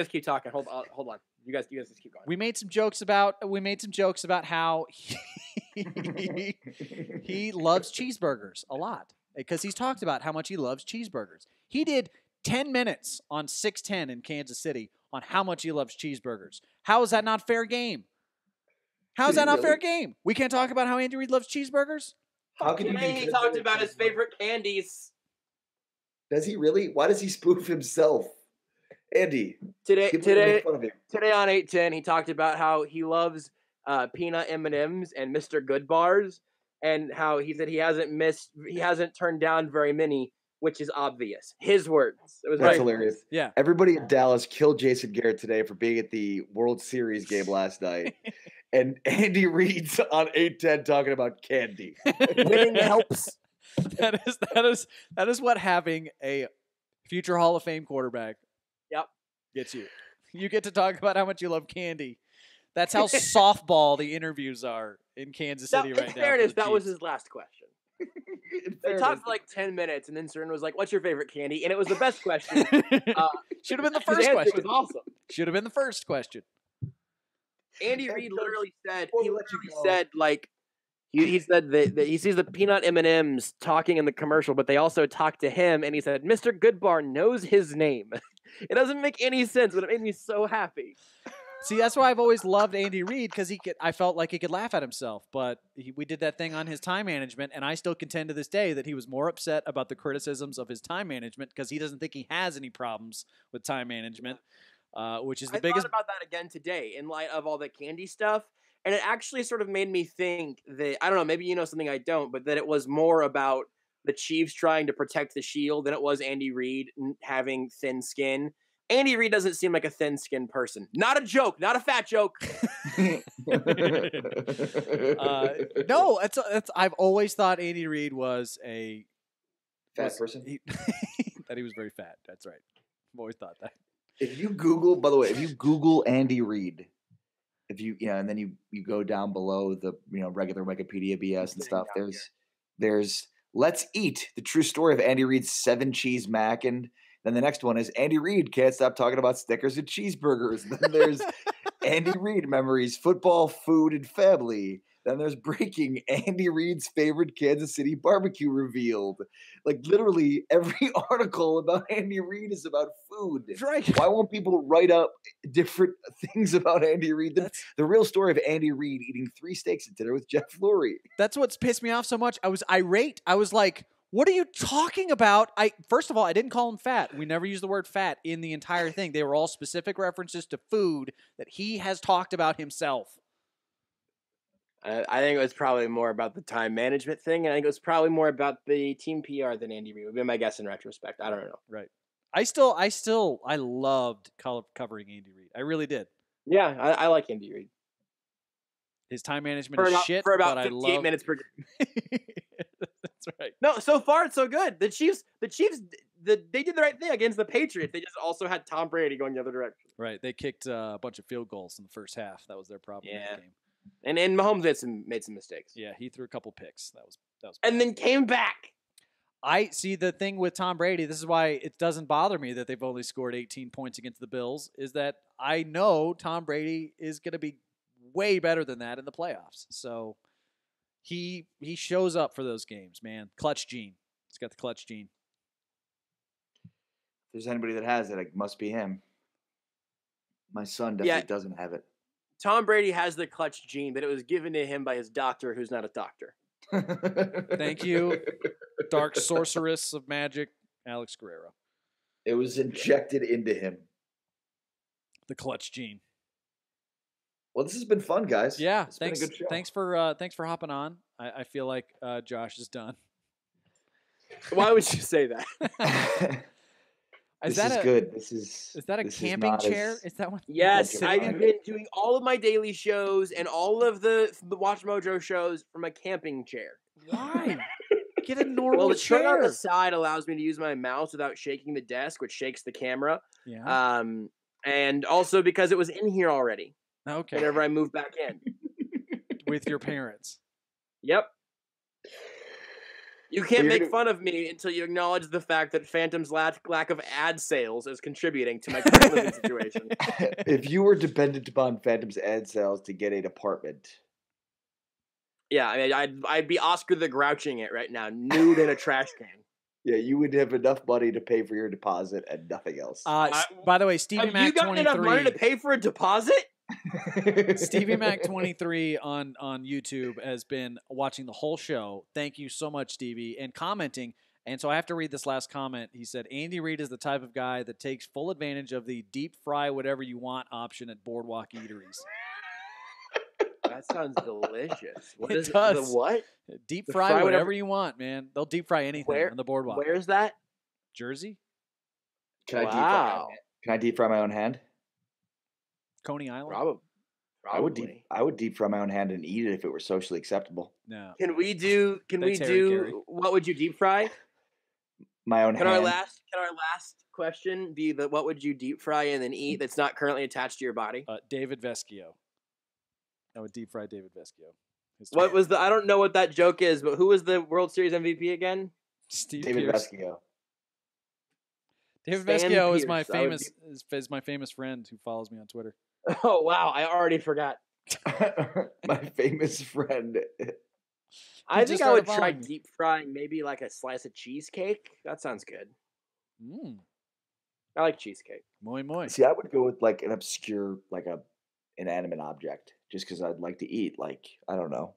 keep talking. Hold on. You guys just keep going. We made some jokes about how he loves cheeseburgers a lot because he's talked about how much he loves cheeseburgers. He did 10 minutes on 610 in Kansas City on how much he loves cheeseburgers. How is that not fair game? How is that not fair game? We can't talk about how Andy Reid loves cheeseburgers? How can he talked about his favorite candies? Does he really? Why does he spoof himself? Andy, today on 810, he talked about how he loves peanut M&Ms and Mr. Good bars, and how he said he hasn't turned down very many, which is obvious. His words. It was That's hilarious. Yeah. Everybody in Dallas killed Jason Garrett today for being at the World Series game last night. And Andy Reid's on 810 talking about candy. Winning helps. That is what having a future Hall of Fame quarterback gets you. You get to talk about how much you love candy. That's how softball the interviews are in Kansas City right now. In fairness, that was his last question. They talked for like 10 minutes, and then Cern was like, "What's your favorite candy?" And it was the best question. Should have been the first question. It was awesome. Should have been the first question. Andy Reid literally said, like, he said that he sees the peanut M&Ms talking in the commercial, but they also talk to him, and he said, Mr. Goodbar knows his name. It doesn't make any sense, but it made me so happy. See, that's why I've always loved Andy Reid, because I felt like he could laugh at himself, but we did that thing on his time management, and I still contend to this day that he was more upset about the criticisms of his time management because he doesn't think he has any problems with time management, which is the biggest. I thought about that again today in light of all the candy stuff. And it actually sort of made me think that, I don't know, maybe you know something I don't, but that it was more about the Chiefs trying to protect the shield than it was Andy Reid having thin skin. Andy Reid doesn't seem like a thin-skinned person. Not a joke. Not a fat joke. No, I've always thought Andy Reid was a fat person. That he was very fat. That's right. I've always thought that. If you Google Andy Reid, and then you go down below the regular Wikipedia BS and stuff. There's Let's Eat, the true story of Andy Reid's 7-cheese mac, and then the next one is Andy Reid can't stop talking about Snickers and cheeseburgers. Then there's Andy Reid memories, football, food, and family. Then there's breaking Andy Reid's favorite Kansas City barbecue revealed. Like literally every article about Andy Reid is about food. Right. Why won't people write up different things about Andy Reid? The real story of Andy Reid eating 3 steaks at dinner with Jeff Lurie. That's what's pissed me off so much. I was irate. I was like, what are you talking about? First of all, I didn't call him fat. We never used the word fat in the entire thing. They were all specific references to food that he has talked about himself. I think it was probably more about the time management thing, and I think it was probably more about the team PR than Andy Reid would be my guess in retrospect. I don't know. Right. I loved covering Andy Reid. I really did. Yeah, I like Andy Reid. His time management is shit, for about but 58 minutes per game. That's right. No, so far it's so good. The Chiefs, they did the right thing against the Patriots. They just also had Tom Brady going the other direction. Right. They kicked a bunch of field goals in the first half. That was their problem in that game. And Mahomes made some mistakes. Yeah, he threw a couple picks. That was bad. And then came back. I see the thing with Tom Brady. This is why it doesn't bother me that they've only scored 18 points against the Bills. Is that I know Tom Brady is going to be way better than that in the playoffs. So he shows up for those games, man. Clutch gene. He's got the clutch gene. If there's anybody that has it, it must be him. My son definitely doesn't have it. Tom Brady has the clutch gene, but it was given to him by his doctor, who's not a doctor. Thank you, dark sorceress of magic, Alex Guerrero. It was injected into him. The clutch gene. Well, this has been fun, guys. Yeah, it's been a good show. Thanks for hopping on. I feel like Josh is done. Why would you say that? Is This that is good. This is a this is camping not chair? as- Is that one? Yes, Sitting I've on been doing all of my daily shows and all of the Watch Mojo shows from a camping chair. Why? Get a normal Well, the turn on the chair. side allows me to use my mouse without shaking the desk, which shakes the camera. Yeah. And also because it was in here already. Okay. Whenever I moved back in. With your parents. Yep. You can't you're make gonna- fun of me until you acknowledge the fact that Phantom's lack of ad sales is contributing to my current living situation. If you were dependent upon Phantom's ad sales to get an apartment, Yeah, I mean, I'd be Oscar the Grouching it right now, nude in a trash can. yeah, you would have enough money to pay for your deposit and nothing else. By the way, Stevie Have Mac you got 23. enough money to pay for a deposit? Stevie Mac 23 on YouTube has been watching the whole show. Thank you so much, Stevie, and commenting. And so I have to read this last comment. He said, Andy Reid is the type of guy that takes full advantage of the deep fry whatever you want option at Boardwalk Eateries. That sounds delicious. What It is does. The what? Deep The fry fry whatever whatever- you want, man. They'll deep fry anything Where- on the Boardwalk. Where's that? Jersey? Can I deep fry? Wow. Can I deep fry my own hand? Coney Island? Probably. I would deep fry my own hand and eat it if it were socially acceptable. No. Can we do? Thanks, Harry Carey. What would you deep fry? My own Can hand. our last question be the what would you deep fry and then eat that's not currently attached to your body? David Vescio. I would deep fry David Vescio. What was the? I don't know what that joke is, but who was the World Series MVP again? Steve David Pierce. Vescio. David Stan Vescio is my Pierce. I would famous is my famous friend who follows me on Twitter. Oh wow, I already forgot. My famous friend. I think just I would started try following me. deep frying maybe like a slice of cheesecake. That sounds good. I like cheesecake. Muy muy. See, I would go with like an obscure, like a inanimate object, just because I'd like to eat. Like, I don't know.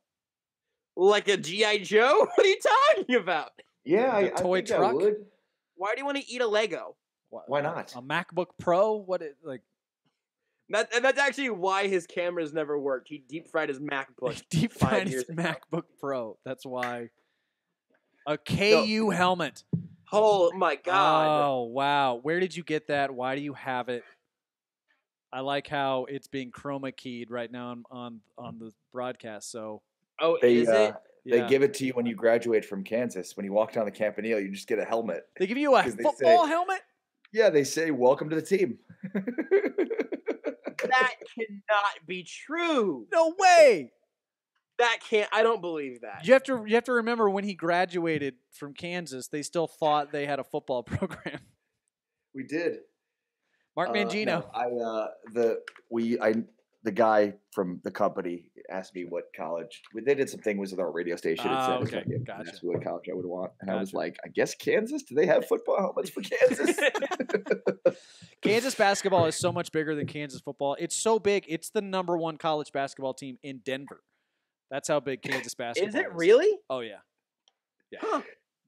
Like a GI Joe? What are you talking about? Yeah, Like a toy think I truck? would. Why do you want to eat a Lego? Why not? A MacBook Pro? What it like? That's actually why his cameras never worked. He deep fried his MacBook. Deep 5 fried years his ago. MacBook Pro. That's why. A KU helmet. Oh my god! Oh wow! Where did you get that? Why do you have it? I like how it's being chroma keyed right now on the broadcast. So Oh, They is it? they yeah. give it to you when you graduate from Kansas. When you walk down the Campanile, you just get a helmet. They give you a 'Cause they football say- helmet. Yeah, they say welcome to the team. That cannot be true. No way! That can't. I don't believe that. You have to remember when he graduated from Kansas, they still thought they had a football program. We did. Mark Mangino. No, the guy from the company asked me what college. They did something with our radio station. And said, Okay, he gotcha. asked me what college I would want, and I was Gotcha. like, I guess Kansas. Do they have football helmets for Kansas? Kansas basketball is so much bigger than Kansas football. It's so big. It's the #1 college basketball team in Denver. That's how big Kansas basketball is. Is it really? Oh yeah. Huh.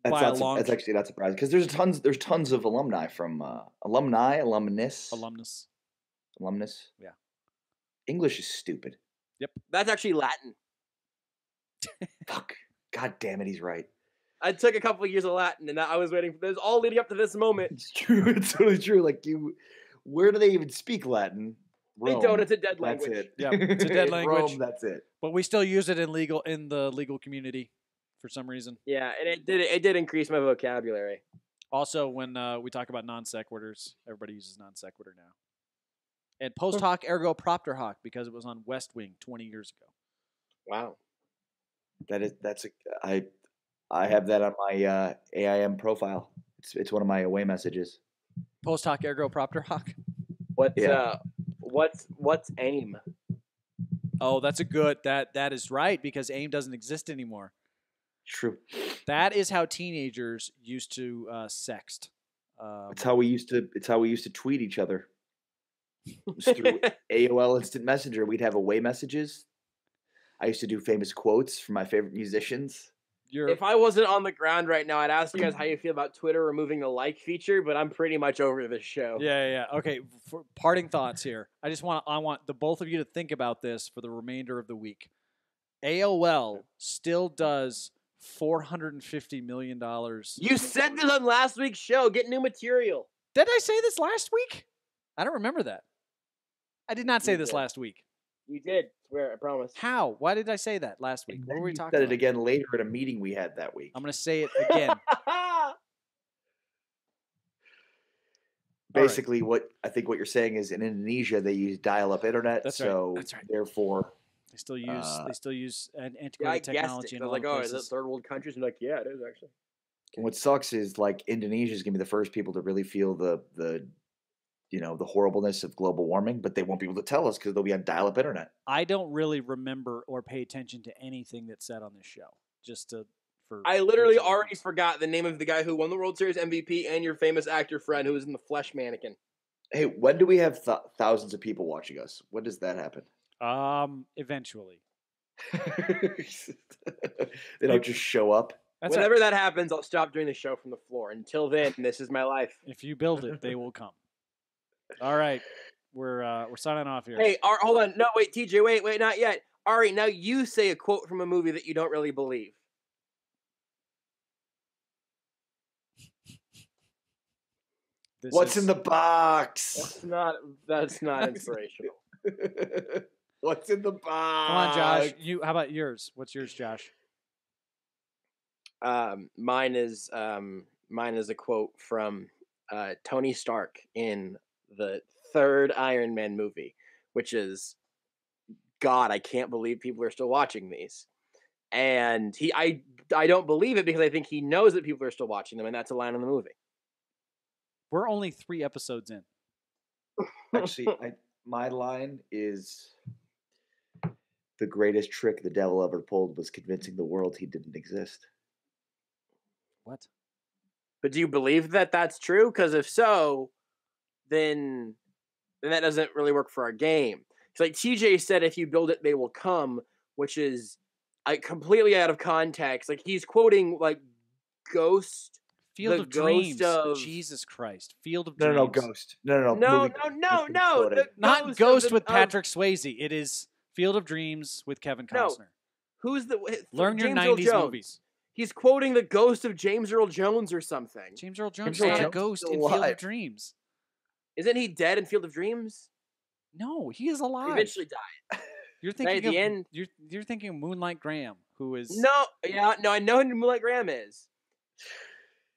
That's actually not surprising because there's tons of alumni from alumnus. Yeah. English is stupid. That's actually Latin. Fuck. God damn it, he's right. I took a couple of years of Latin, and I was waiting for this all leading up to this moment. It's true. It's totally true. Like where do they even speak Latin? They Rome. don't. It's a dead That's language. it. Yeah, it's a dead In language. Rome, that's it. But we still use it in the legal community for some reason. Yeah, and it did increase my vocabulary. Also, when we talk about non sequiturs, everybody uses non sequitur now. And post hoc ergo propter hoc because it was on West Wing 20 years ago. Wow. I have that on my AIM profile. It's one of my away messages. Post hoc ergo propter hoc. What's AIM? Oh, that's a good. That is right because AIM doesn't exist anymore. True. That is how teenagers used to sext. It's how we used to tweet each other. It was through AOL Instant Messenger. We'd have away messages. I used to do famous quotes from my favorite musicians. If I wasn't on the ground right now, I'd ask you guys how you feel about Twitter removing the like feature, but I'm pretty much over this show. Yeah. Okay. For parting thoughts here. I want the both of you to think about this for the remainder of the week. AOL still does $450 million. You said this on last week's show. Get new material. Did I say this last week? I don't remember that. I did not say You this did. last week. You did. Swear, I promise. How? Why did I say that last week? And What then were we you talking said about? it again later at a meeting we had that week. I'm going to say it again. Basically, what you're saying is in Indonesia they use dial-up internet, That's right. so That's right. therefore They still use an Yeah, I antiquated guessed technology it. in I a was lot like, of oh, is it places. third world countries? And like, yeah, it is actually. what sucks is like Indonesia is gonna be the first people to really feel the the horribleness of global warming, but they won't be able to tell us because they'll be on dial-up internet. I don't really remember or pay attention to anything that's said on this show. I literally already forgot the name of the guy who won the World Series MVP and your famous actor friend who was in the Flesh Mannequin. Hey, when do we have thousands of people watching us? When does that happen? Eventually. They don't just show up. Whenever that happens, I'll stop doing the show from the floor. Until then, this is my life. If you build it, they will come. All right, we're signing off here. Hey, hold on. No, wait, TJ, wait, not yet. Ari, now you say a quote from a movie that you don't really believe. What's in the box? That's not inspirational. What's in the box? Come on, Josh. How about yours? What's yours, Josh? Mine is a quote from Tony Stark in the third Iron Man movie, which is, God, I can't believe people are still watching these. And I don't believe it because I think he knows that people are still watching them, and that's a line in the movie. We're only 3 episodes in. Actually, my line is the greatest trick the devil ever pulled was convincing the world he didn't exist. What? But do you believe that that's true? Because if so, then that doesn't really work for our game. It's like TJ said, if you build it, they will come, which is completely out of context. Like he's quoting like Ghost. Field of Dreams. Of... Jesus Christ. Field of Dreams. No, Ghost. No. No. Not Ghost with Patrick Swayze. It is Field of Dreams with Kevin Costner. No. Who's the... Learn your James 90s movies. He's quoting the ghost of James Earl Jones or something. James Earl Jones is not a ghost in Field of Dreams. Isn't he dead in Field of Dreams? No, he is alive. He eventually died. You're thinking of end. You're thinking of Moonlight Graham, who is No, I know who Moonlight Graham is.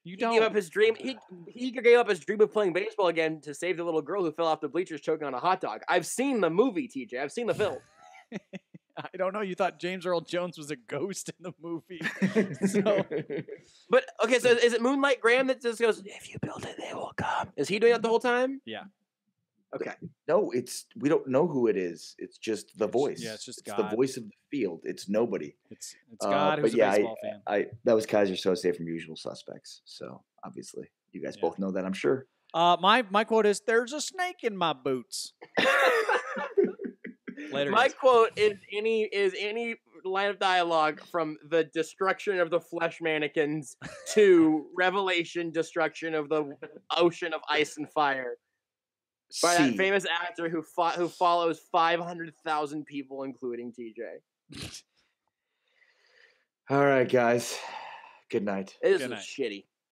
He gave up his dream. He gave up his dream of playing baseball again to save the little girl who fell off the bleachers choking on a hot dog. I've seen the movie, TJ. I've seen the film. I don't know. You thought James Earl Jones was a ghost in the movie. But okay, so is it Moonlight Graham that just goes, "If you build it, they will come"? Is he doing that the whole time? Yeah. Okay. No, we don't know who it is. It's just the voice. Yeah, it's just God. God. The voice of the field. It's nobody. It's God who's a baseball fan. That was Kaiser Sose from Usual Suspects. So obviously, you guys both know that, I'm sure. My quote is, "There's a snake in my boots." Later. My quote is any line of dialogue from the destruction of the flesh mannequins to Revelation destruction of the ocean of ice and fire. By that famous actor who follows 500,000 people, including TJ. All right, guys. Good night. This is shitty.